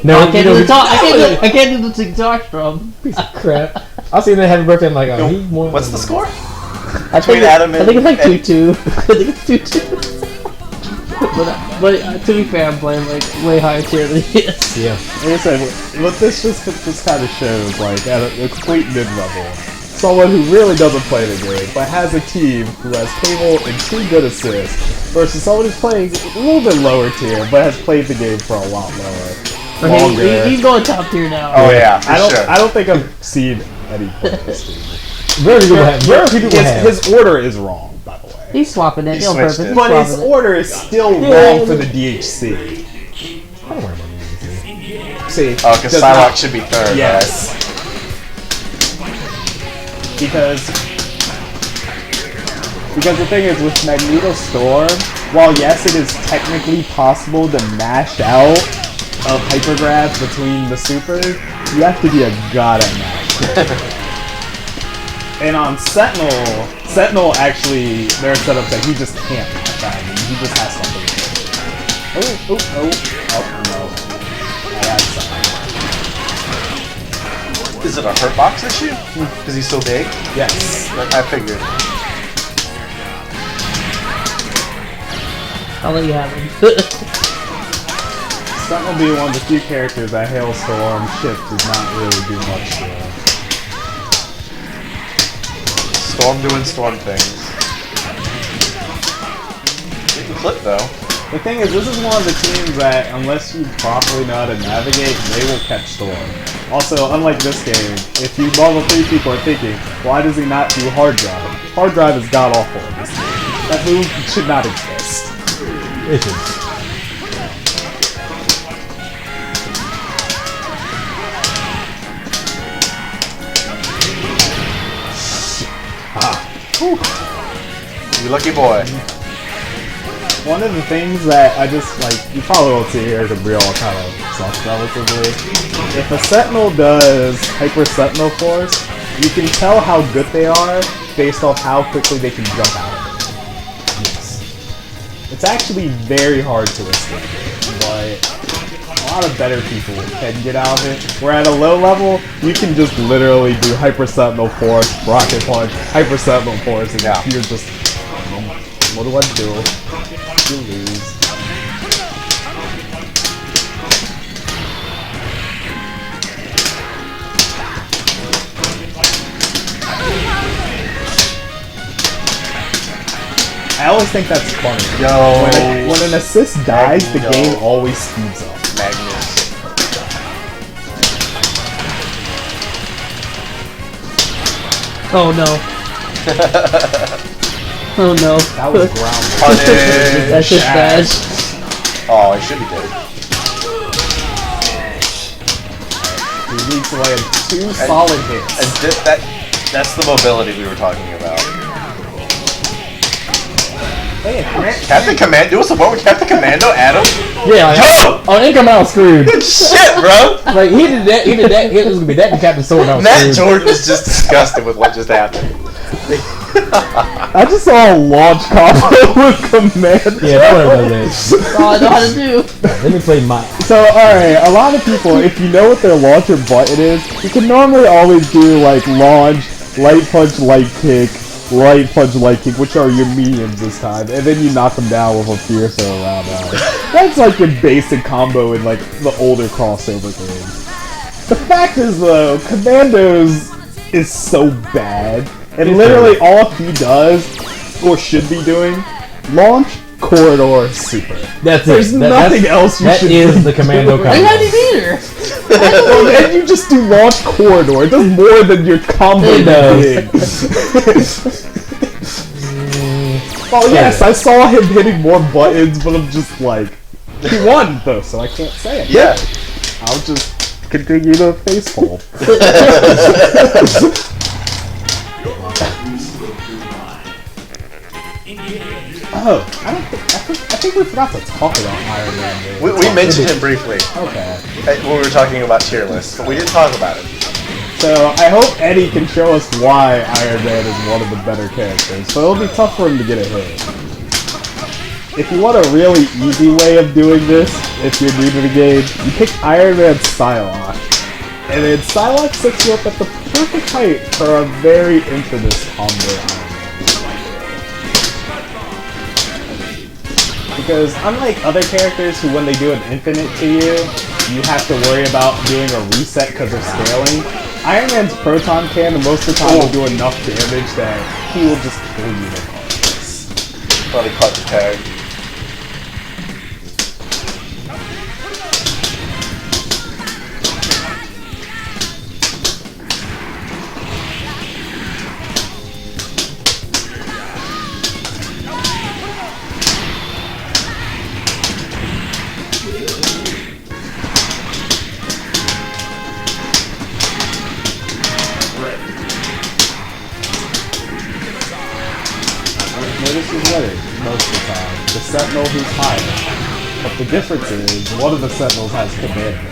No, I can't do the talk. I can't do the TikTok from. piece of crap. I seen that happy birthday and like, oh, he won. What's the score? I think Adam I think it's like and- 2-2. I think it's 2-2. but to be fair, I'm playing like way higher tier than he is. Yeah. Like I said, what this kind of shows, like, at a complete mid-level, someone who really doesn't play the game, but has a team who has Cable and 2 good assists, versus someone who's playing a little bit lower tier, but has played the game for a lot longer. He's going top tier now. Oh yeah, for sure. I don't think I've seen any play this game. Very few people have. His order is wrong, by the way. He's swapping it. He On switched purpose. it. He's But his swapping it. order is still wrong for the DHC. I don't worry about music. See, Oh, because does Psylocke not- should be third, Yes. Because the thing is, with Magneto Storm, while yes, it is technically possible to mash out a hyper grab between the supers, you have to be a god at mashing. And on Sentinel actually, there are setups that he just can't mash out. He just has something to do. Oh, no. I got something. Is it a hurt box issue? Because he's so big? Yes. Like, I figured. I'll let you have him. Sentinel will be one of the few characters that Hailstorm shift does not really do much to. Storm doing storm things. You can clip though. The thing is, this is one of the teams that, unless you properly know how to navigate, they will catch Storm. Also, unlike this game, if you Marvel 3 people are thinking, why does he not do hard drive? Hard drive is god awful in this game. That move should not exist. It is. You lucky boy. One of the things that I just, like, you probably won't see here because we all kind of suck relatively. If a Sentinel does Hyper Sentinel Force, you can tell how good they are based off how quickly they can jump out of it. Yes. It's actually very hard to escape it, but a lot of better people can get out of it. Where at a low level, you can just literally do Hyper Sentinel Force, Rocket Punch, Hyper Sentinel Force, and you're just, what do I do? You lose. I always think that's funny. Yo. When an assist dies, the Yo. game always speeds up. Magnus. Oh no. Oh no. That was ground. Punish. That's just bad. Oh, he should be dead. He needs to land 2 solid hits. And that's the mobility we were talking about. Hey, Captain Commando, doing some work with Captain Commando, Adam? Yeah, like, Yo! oh, Incremental screwed. Shit, bro! Like, he did that, it was gonna be that and Captain Sword. I was Matt screwed. Jordan is just disgusted with what just happened. I just saw a launch combo with command. Yeah, that's what it does. That's all I know how to do. Let me play my. So, alright, a lot of people, if you know what their launcher button is, you can normally always do, like, launch, light punch, light kick, light punch, light kick, which are your mediums this time, and then you knock them down with a fierce or around out. That's, like, your basic combo in, like, the older crossover games. The fact is, though, Commandos is so bad, and literally all he does, or should be doing, launch, corridor, super. That's There's it. nothing else you That should is be the Commando I combo. got any meter. Well, then you just do launch corridor. It does more than your combo It does. did. Oh yes, I saw him hitting more buttons, but I'm just like, he won though, so I can't say it. Yeah. I'll just continue to facepalm. Oh, I think we forgot to talk about Iron Man. We mentioned him briefly Okay. when we were talking about tier lists, but we didn't talk about it. So I hope Eddie can show us why Iron Man is one of the better characters. So it'll be tough for him to get a hit. If you want a really easy way of doing this, if you're new to the game, you pick Iron Man Psylocke. And then Psylocke sets you up at the perfect height for a very infamous combo Iron Man. Because unlike other characters who when they do an infinite to you, you have to worry about doing a reset because of scaling, Iron Man's Proton Cannon most of the time will do enough damage that he will just kill you regardless. Probably caught the tag. Notice his wedding most of the time. The Sentinel who's higher. But the difference is, one of the Sentinels has command.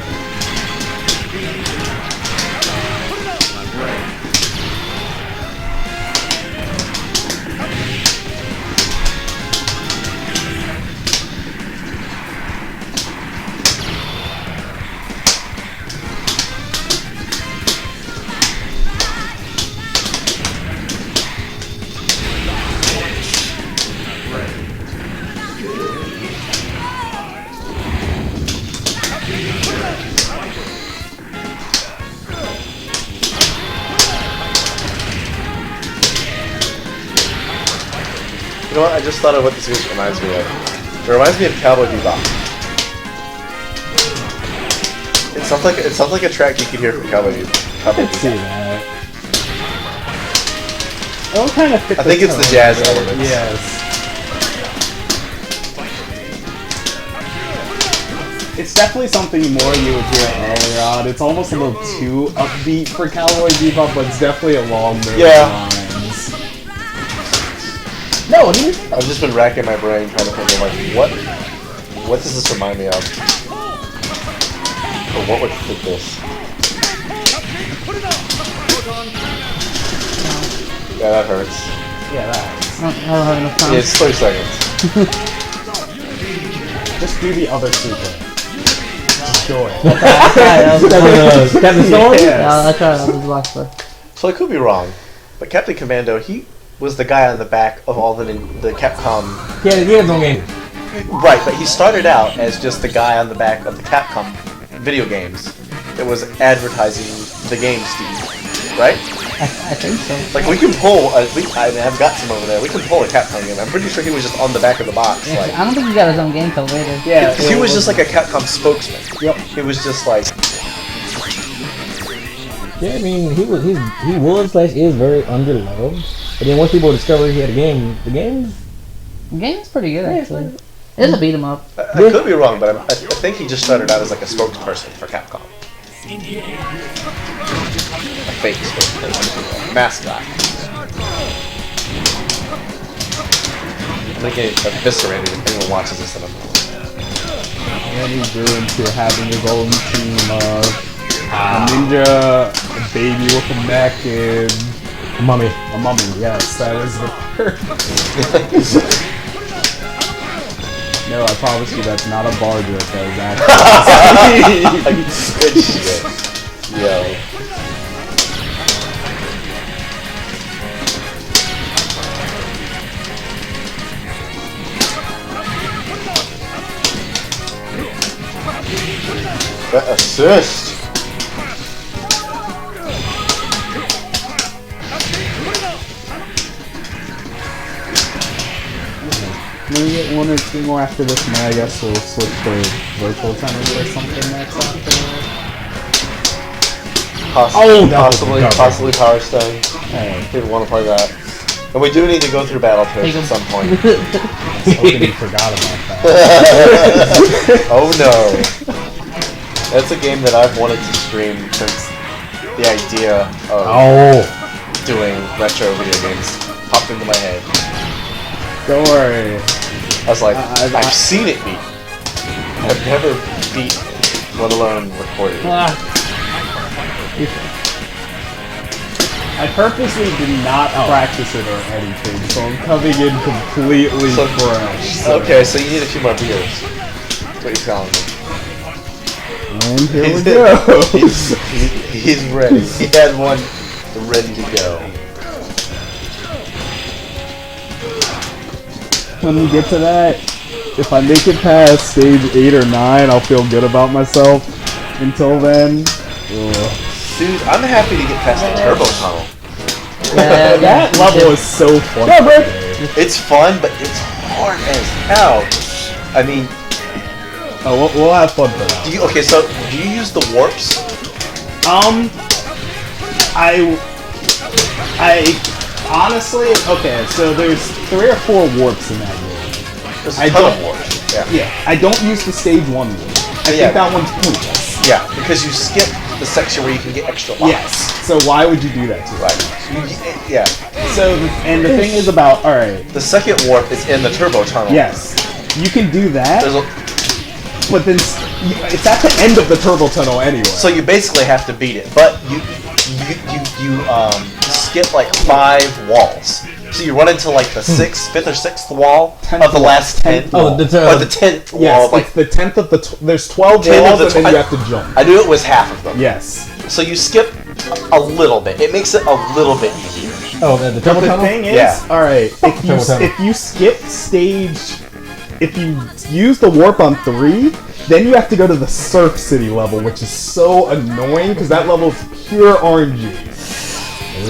You know what? I just thought of what this music reminds me of. It reminds me of Cowboy Bebop. It sounds like a track you could hear from Cowboy Bebop. I can see that. It'll kind of fit I think it's the jazz elements. Yes. It's definitely something more you would hear earlier on. It's almost a little too upbeat for Cowboy Bebop, but it's definitely along those lines. No, dude. I've just been racking my brain trying to think of like what does this remind me of? Or what would fit this? Yeah, that hurts. Yeah, that. I don't have enough time. Yeah, it's 30 seconds. Just do the other super. Just do it. Captain Sword? Yes. Yeah, I tried. I was last one. So I could be wrong, but Captain Commando, he was the guy on the back of all the Capcom. Yeah, he had his own game. Right, but he started out as just the guy on the back of the Capcom video games that was advertising the game, Steve. Right? I think so. Like, we can pull, I've got some over there, we can pull a Capcom game. I'm pretty sure he was just on the back of the box. Yeah, Like, I don't think he got his own game till later. Yeah, he was just like a Capcom spokesman. Yep. He was just like, Yeah, I mean, he was is very underloved. But then once people discovered he had a game, the game's The game's pretty good, actually. It's a beat 'em up. I could be wrong, but I think he just started out as like a spokesperson for Capcom. A fake spokesperson. Mascot. I'm gonna get eviscerated if anyone watches this in a moment. And he grew into having his own team of a ninja, a baby with a mech, and a mummy. a mummy. Yes, that is the No, I promise you that's not a bar joke. That is actually Good shit. Yo. That assist. Can we get one or two more after this, and then I guess we'll switch to virtual tennis or something next after. Possibly Power Stone. Hey, People want to play that. And we do need to go through Battle Toads at some point. hoping you forgot about that. Oh no. That's a game that I've wanted to stream since the idea of doing retro video games popped into my head. Don't worry. I was like, I've seen it beat. I've never beat, let alone recorded it. I purposely did not practice it or anything, so I'm coming in completely fresh. So. Okay, so you need a few more beers. That's what you're telling me. And here we go. He's ready. He had one ready to go. When we get to that, if I make it past stage 8 or 9, I'll feel good about myself. Until then, Dude, I'm happy to get past the turbo tunnel. Yeah, that level is so fun. It's fun, but it's hard as hell. I mean, we'll have fun for that. so do you use the warps? I honestly, okay, so there's 3 or 4 warps in that game. There's a ton of warps. Yeah, I don't use the stage 1 warp. I think that one's pointless. Yeah, because you skip the section where you can get extra lives. Yes, so why would you do that to Right. Yeah. So, and the thing is about, alright. The second warp is in the turbo tunnel. Yes, you can do that, There's a, but then it's at the end of the turbo tunnel anyway. so you basically have to beat it, but you skip like 5 walls. So you run into like the 5th or 6th wall of the last 10. Oh, or the 10th wall. yes, Like it's the 10th of the. There's 12 10 of walls, the and then you 12. have to jump. I knew it was half of them. Yes. So you skip a little bit. It makes it a little bit easier. Oh, the turbo But the tunnel? thing is, Yeah. alright, if you skip stage, if you use the warp on 3, then you have to go to the Surf City level, which is so annoying because that level is pure RNG.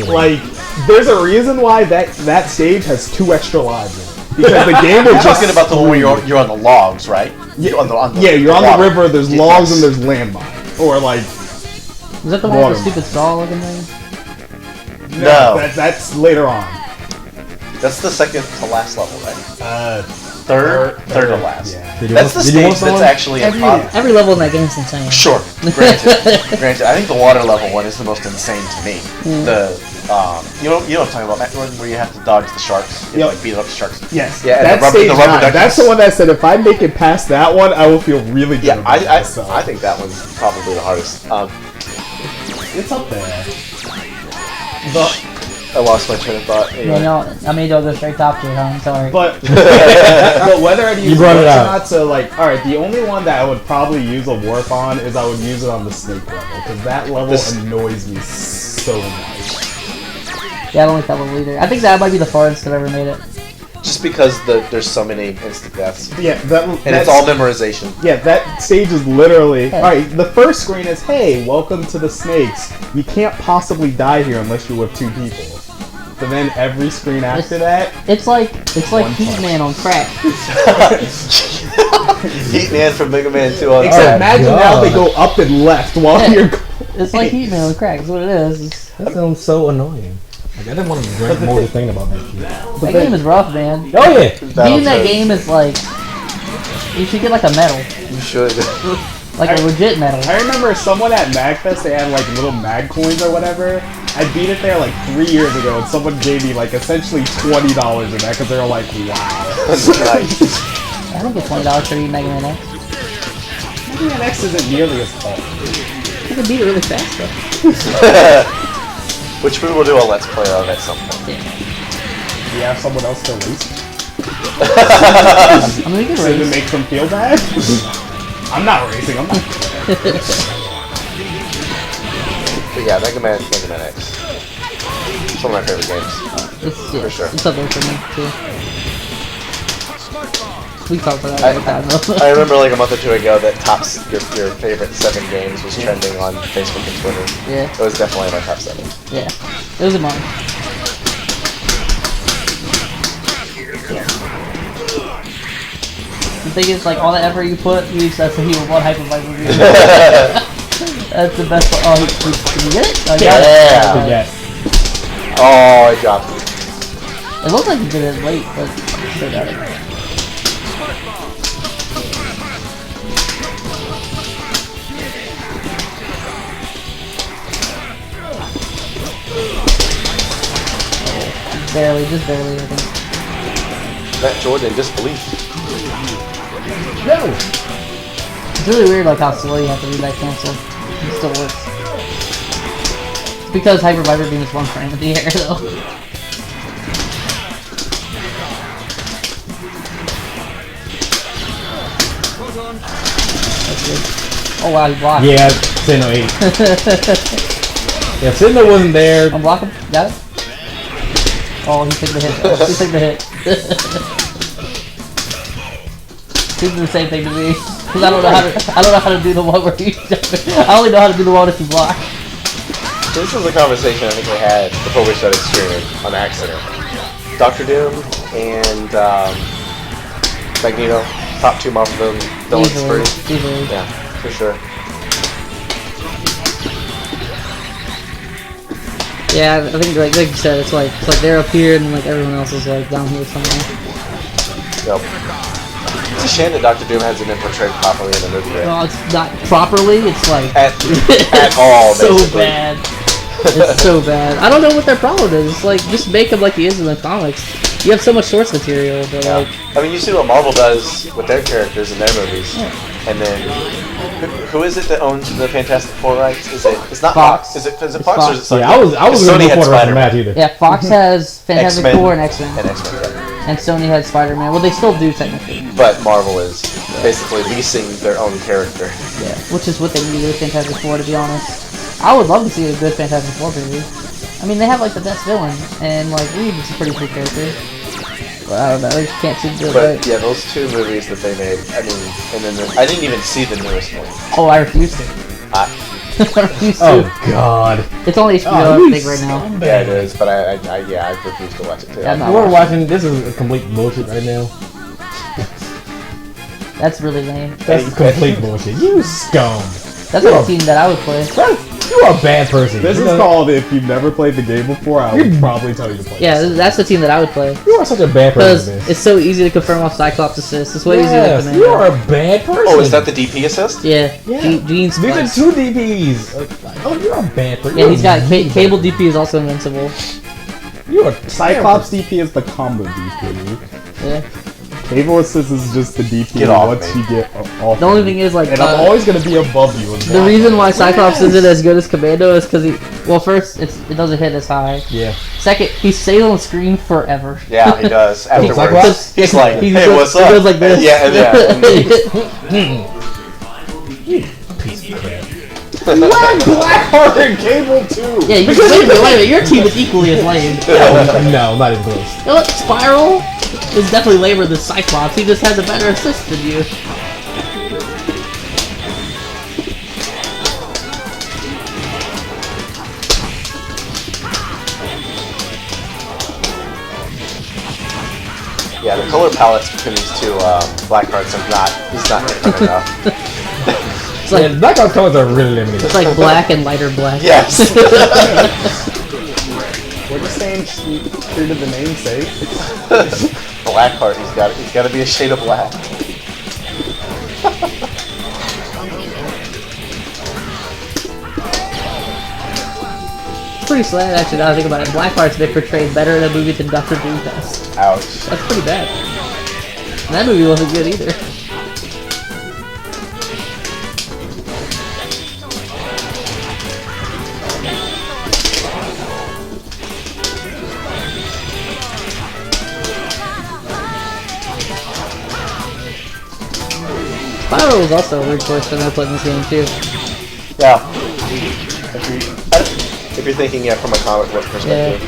Like, there's a reason why that stage has 2 extra lives in it. Because the game will You're just talking about the one where you're on the logs, right? Yeah, On the you're on the water. river, there's logs and there's landmines. Or like, Is that the one with the stupid saw looking thing? No. That's later on. That's the second to last level, right? Third to last. Yeah. That's the stage that's actually Every level in that game is insane. Sure, granted. I think the water level one is the most insane to me. The you know what I'm talking about, Matt, where you have to dodge the sharks, you like beat up the sharks. Yes. Yeah, and that's the stage rubber 9. duckies. That's the one that said if I make it past that one, I will feel really good Yeah, about myself. I think that one's probably the hardest. It's up there. I lost my train of thought. Anyway. Yeah, no, I mean, don't go straight top to it, huh? I'm sorry. But but whether I'd use brought it warp or out. not, so like, alright, the only one that I would probably use a warp on is I would use it on the snake level, because that level annoys me so much. Yeah, I don't like that level either. I think that might be the farthest I've ever made it. Just because there's so many instant deaths. Yeah, And it's all memorization. Yeah, that stage is literally... Alright, the first screen is, hey, welcome to the snakes. You can't possibly die here unless you're with 2 people. But then every screen after that... It's like Heat Man on crack. Heat Man from Mega Man 2 on Except crack. imagine now they go up and left while you're... It's like Heat Man on crack, that's what it is. That sounds so annoying. Like, I didn't want to drink more to think about that shit. That game is rough, man. Oh yeah! Beating that game is like... You should get like a medal. You should. Like a legit medal. I remember someone at MagFest, they had like little mag coins or whatever. I beat it there like 3 years ago, and someone gave me like essentially $20 in that because they were like, wow. That's nice. I don't get $20 for Mega Man X. Mega Man X isn't nearly as fun. You can beat it really fast though. Which we will do a Let's Play of at some point. Yeah. Do you have someone else to race? I mean, we can So to race. make them feel bad? I'm not racing, I'm not. But yeah, Mega Man X. It's one of my favorite games. It's, For sure. It's up there for me too. We talked about that all the time though. I remember like a month or two ago that tops your favorite 7 games was trending on Facebook and Twitter. Yeah. It was definitely my top 7. Yeah. It was in mine. The thing is, like, all the effort you put, you use that to heal 1 Hyper Viper. That's the best part. Oh, did you get it? Oh, you got it. Yeah. Alright. Oh, I dropped it. It looked like you did it late, but still got it. Barely, just barely, I think. Matt Jordan, disbelief. No! It's really weird, like, how slow you have to read that cancel. It still works. It's because Hyper Viper Beam is 1 frame in the air, though. That's good. Oh wow, he blocked. Yeah, Sinnoh 8. Yeah, Sinnoh wasn't there. Unblock him. Got it. Oh, he took the hit. Though. He took the hit. He did the same thing to me. Cause I don't know how to do the one where you. I only know how to do the one if you block. This is a conversation I think we had before we started streaming on accident. Dr. Doom and Magneto, top 2 Marvel villains for Easily. Yeah, for sure. Yeah, I think like you said, it's like they're up here and like everyone else is like down here somewhere. Yep. It's a shame that Dr. Doom hasn't been portrayed properly in the movie yet. No, it's not properly. It's like At all, so basically. bad. It's so bad. I don't know what their problem is. It's like just make him like he is in the comics. You have so much source material, but Yeah. like I mean, you see what Marvel does with their characters in their movies, and then who is it that owns the Fantastic Four rights? It's not Fox. Fox. Is it Fox, It's or is it Sony? Yeah, I was Sony gonna go had for the rest of the Spider-Man. match either. yeah, Fox has Fantastic X-Men Four and X-Men, and X-Men, yeah. and Sony had Spider-Man. Well, they still do technically. But Marvel is basically leasing their own character. Yeah, which is what they need with Fantastic Four, to be honest. I would love to see a good Fantastic Four movie. I mean, they have like the best villain, and like Reed is a pretty cool character. But I don't know, they can't seem to do it But right. yeah, those 2 movies that they made, I mean, and then I didn't even see the newest one. Oh, I refuse to. I, I refuse to. Oh god. It's only HBO, Oh, I think, right now. yeah, it is, but I refuse to watch it too. Yeah, no. We're watching, this is a complete bullshit right now. That's really lame. That's complete bullshit. You scum. That's like a team that I would play. You are a bad person. This is called, if you've never played the game before, I would probably tell you to play Yeah, this. that's the team that I would play. You are such a bad Because person. it's so easy to confirm off Cyclops assist. It's way easier Yes, than you Commando. are a bad person. Oh, is that the DP assist? Yeah, Yeah. Gene's These are Splice. 2 DPs. Oh, you're a bad person. Yeah, he's got Cable DP is also invincible. You are Cyclops DP is the combo DP. Yeah. Cable Assist is just the DP Get off once me. you get off. The only thing is like And I'm always gonna be above you. the reason why Cyclops isn't as good as Commando is because well, first it doesn't hit as high. Yeah. Second, he stays on the screen forever. Yeah, he does. Afterwards, Cyclops? he's like, He "Hey, goes- what's he up?" goes like this. Yeah, and Blackhearted Cable too. Yeah, wait a minute, your team is equally as lame. No, not even close. You know what, Spiral, It's definitely lamer than Cyclops. He just has a better assist than you. Yeah, the color palettes between these two Blackhearts he's not different enough. It's like, Blackheart's colors are really limited. it's like black and lighter black. Yes. We're just saying true to the namesake. Blackheart, he's got to be a shade of black. Pretty sad, actually, now I think about it. Blackheart's been portrayed better in a movie than Dr. Dreamcast. Ouch. That's pretty bad. And that movie wasn't good either. Spyro was also a weird choice when I played this game too. Yeah. If you're thinking, from a comic book perspective.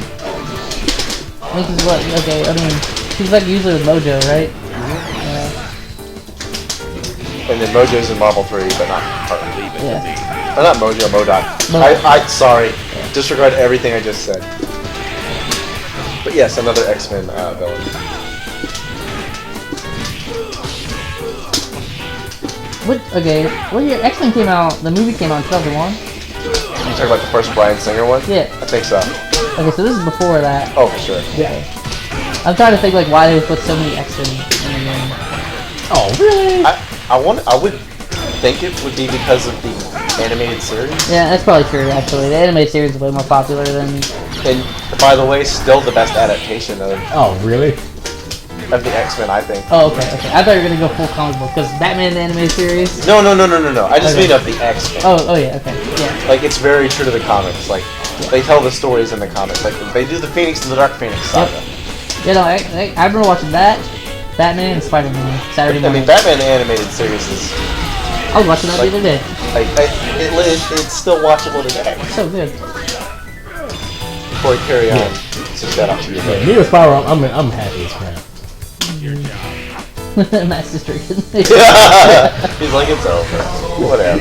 I think he's what? Okay, I mean, he's like usually with Mojo, right? And then Mojo's in Marvel 3, but not partly. Yeah. Or not Mojo, MODOK. Sorry. Disregard everything I just said. But yes, another X-Men villain. What year? X-Men came out, the movie came out in 2001? You talking about the first Bryan Singer one? Yeah. I think so. Okay, so this is before that. Oh, for sure. Yeah. I'm trying to think like why they would put so many X-Men in the game. Oh, really? I would think it would be because of the animated series. Yeah, that's probably true, actually. The animated series is way more popular than... And, by the way, still the best adaptation of Oh, really? the X-Men, I think. Oh, okay. I thought you were going to go full comic book, because Batman the animated series... No. I just mean of the X-Men. Oh, yeah, okay. Yeah. Like, it's very true to the comics. Like, they tell the stories in the comics. Like, they do the Phoenix and the Dark Phoenix saga. Yep. Yeah, no, I remember watching that, Batman, and Spider-Man Saturday I morning. mean, Batman the animated series is... I was watching that the other day. Like, it's still watchable today. So good. Before we carry on, so shout out to you. Yeah, me with Spyro, I'm happy as crap. Mass destruction. He's like, it's over. Whatever.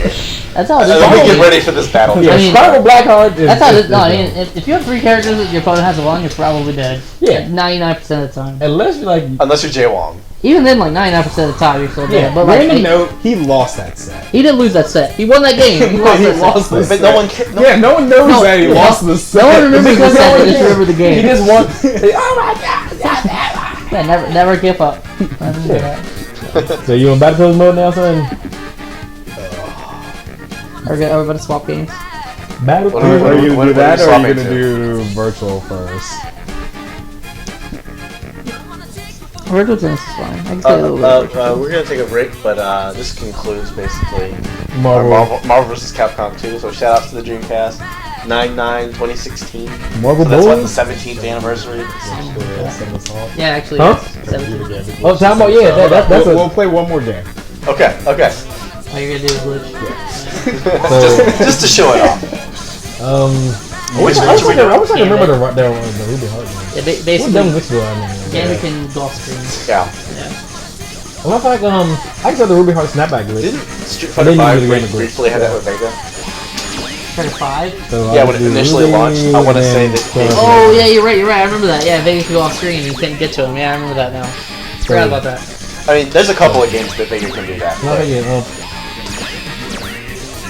That's how it is. Let me get ready for this battle. Yeah, I mean, Spyro Blackheart is... That's how it is. No, I is mean, if you have 3 characters that your opponent has a 1, you're probably dead. Yeah. 99% of the time. Unless you're like... Unless you're Jay Wong. Even then, like 99% of the time, you're still dead. Yeah, But like, random note, He lost that set. he didn't lose that set. He won that game. He lost that set. the But no one can. yeah, no one knows No, that he no, lost the set. No one remembers the Because set. no They one just cares. remember the game. He just wants... Oh my god! Yeah, never give up. Never do that. So you in Battletoads mode now, son? Are we about to swap games? Battletoads? Are you what gonna do that, or are swapping you gonna to? do virtual first? Virtual tennis is fine. I can play a little bit. We're gonna take a break, but this concludes basically Marvel. Marvel vs. Capcom 2. So shout out to the Dreamcast, 9/9/2016. Marvel So that's what, the Boys? 17th anniversary. Yeah, actually, Huh? yes. 17. Oh, time out, yeah, that's we'll a... play one more game. Okay. All you're gonna do is glitch. just to show it off. I wish I could remember the Ruby Heart one. Yeah, What basically, dumb glitch do I mean? Anakin golf screen. Yeah. Well, I like, I just had the Ruby Heart snapback glitch. Didn't Street I didn't Fighter 5 use the game to briefly have that with Vega? Turn 5. So Yeah, I when it would do initially Ruby, launched, I wanna say then that- Cross. Oh yeah, you're right. I remember that. Yeah, Vegas could go off screen. You couldn't get to him. Yeah, I remember that now. Forgot about that. I mean, there's a couple of games that Vega can do that. No, but- yeah,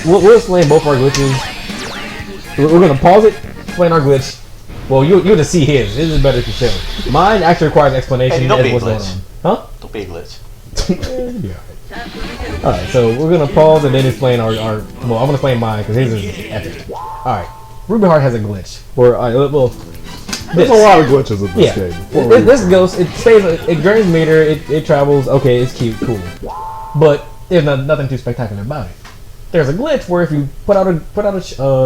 we'll explain both our glitches. We're gonna pause it, explain our glitch. Well, you're gonna see his. His is better if you show. Mine actually requires explanation Hey, don't as be what's going glitch. on. Huh? Don't be a glitch. Yeah. Alright, so we're gonna pause and then explain our well, I'm gonna explain mine because his is epic. Alright, Ruby Heart has a glitch. Or, There's a lot of glitches in this yeah. game. This ghost, it stays, it drains meter, it travels, okay, it's cute, cool. But there's nothing too spectacular about it. There's a glitch where if you put out a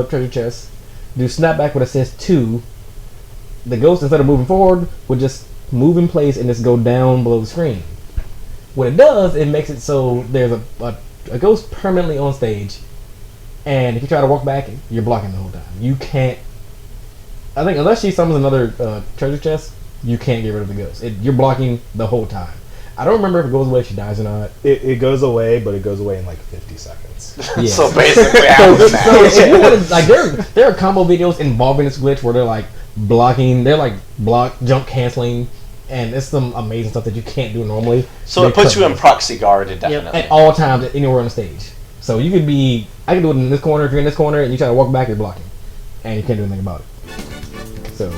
treasure chest, do snapback with assist 2, the ghost, instead of moving forward, would just move in place and just go down below the screen. What it does, it makes it so there's a ghost permanently on stage, and if you try to walk back, you're blocking the whole time. You can't. I think unless she summons another treasure chest, you can't get rid of the ghost. You're blocking the whole time. I don't remember if it goes away if she dies or not. It goes away, but it goes away in like 50 seconds. Yeah. So basically, half the So if you match. wanna, like there are combo videos involving this glitch where they're like blocking, they're like block jump canceling, and it's some amazing stuff that you can't do normally. So it puts you in proxy guard indefinitely. at all times, anywhere on the stage. So you could be, I can do it in this corner. If you're in this corner and you try to walk back, you're blocking, and you can't do anything about it. So.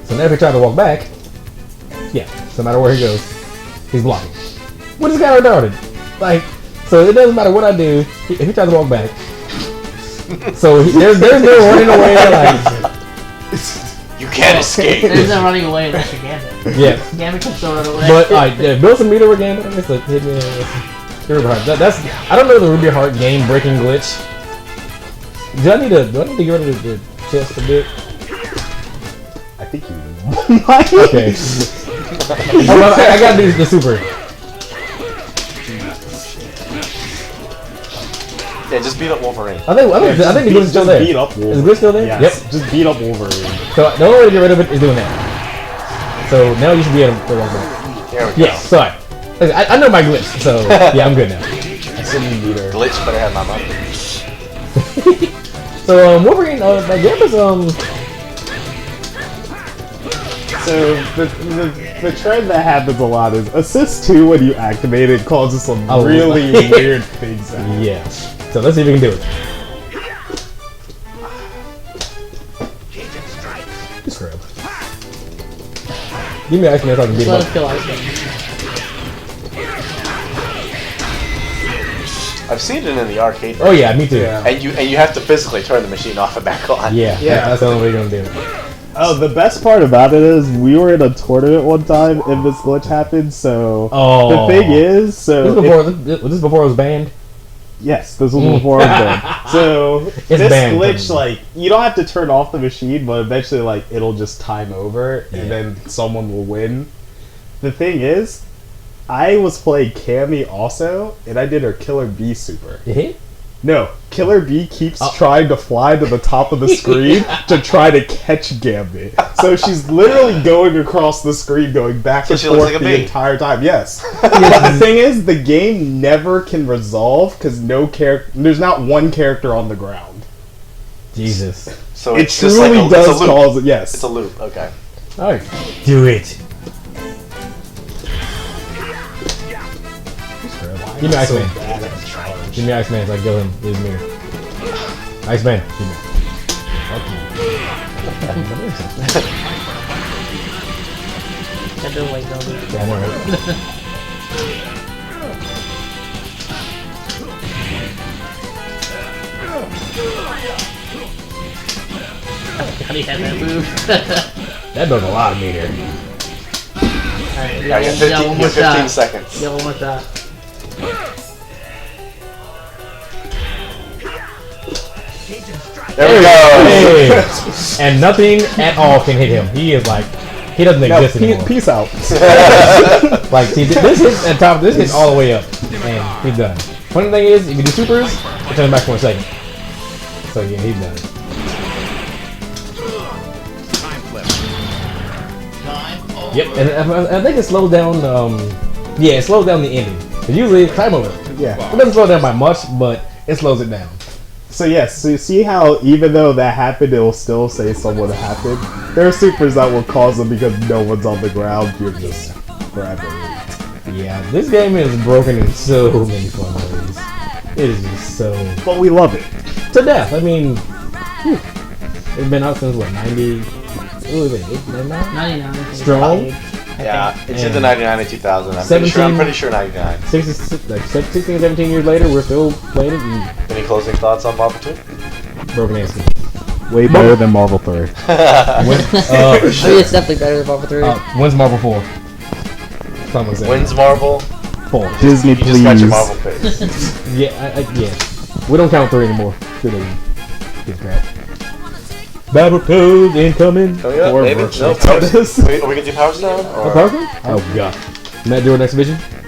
So now if he tries to walk back, yeah, no matter where he goes, he's blocking. What is this guy retarded? Like, so it doesn't matter what I do, if he tries to walk back. So there's no running away, like, You can't escape. There's no running away unless you're Gambit. yeah. Gambit can still run away. But, alright, build some meter again, but it's like, hit me, Ruby Heart. That's, I don't know the Ruby Heart game breaking glitch. Do I need to get rid of the chest a bit? I think you might. Okay. I gotta do the super. Yeah, just beat up Wolverine. I think the glitch is still there. Beat up Wolverine. Is the glitch still there? Yes, Yep. just beat up Wolverine. So the only way to get rid of it is doing that. So now you should be able to walk back. There we go. Yes, sorry. I know my glitch, so yeah, I'm good now. I still need meter. Glitch better have my money. So Wolverine, Gambit's So the trend that happens a lot is assist 2 when you activate it causes some Oh. really weird things. to happen. yeah. So let's see if we can do it. Just grab. Give me Iceman so I can beat him Let us up. kill Iceman. I've seen it in the arcade. Oh yeah, me too. Yeah. And you have to physically turn the machine off and back on. Yeah, Yeah. that's the only way you're gonna do it. Oh, the best part about it is we were in a tournament one time and this glitch happened. So Oh. the thing is, This so was before it was banned. yes, this was before I was banned. So this banned. glitch, like you don't have to turn off the machine, but eventually, like it'll just time over, Yeah. and then someone will win. The thing is, I was playing Cammy also, and I did her Killer Bee super. You hit? No, Killer Bee keeps Oh. trying to fly to the top of the screen to try to catch Gambit. So she's literally going across the screen, going back So and she looks forth like a the bee. entire time. Yes. But the thing is, the game never can resolve because there's not one character on the ground. Jesus. So It it's just like truly it's a does loop. cause yes. It's a loop. Okay. Alright. Do it. Give me Iceman. Give me Iceman so I can kill him. Leave me here. Iceman. Give me. Fuck you. That doesn't wait, don't it? Yeah, I know, right? God, he had that move. That does a lot of meter. Alright, Yeah, you have one more 15 shot. seconds. Yeah, one more shot. There we go. Hey. And nothing at all can hit him. He is like, he doesn't Now, exist anymore. peace out. Like, see, this hits at top, this hits all the way up. And he's done. Funny thing is, if you do supers, it turns back for a second. So yeah, he's done. Yep, and I think it slows down, yeah, it slows down the ending. 'Cause usually, time over. Yeah. It doesn't slow down by much, but it slows it down. So yes, so you see how even though that happened, it will still say someone happened. There are supers that will cause them because no one's on the ground. You're just forever. Yeah, this game is broken in so many fun ways. It is just so But we love it. to death. I mean, whew. It's been out since what 90? What was it? 99? 99. Strong. Yeah, it's And in the 99 and 2000. I'm 17 pretty sure 99. 16, 17 years later, we're still playing it. And Any closing thoughts on Marvel 2? broken ass. Way better than Marvel 3. When, It's definitely better than Marvel 3. when's Marvel 4? Someone said. Wins Marvel. 4? Disney, You just got your please. Marvel face. Yeah, yeah. We don't count 3 anymore. 2 doesn't. Good crap. Battletoads incoming. Coming up, Or maybe. virtual No, Power tennis. Wait, are we gonna do Power Stone? Or? Oh god. Matt, do our next vision.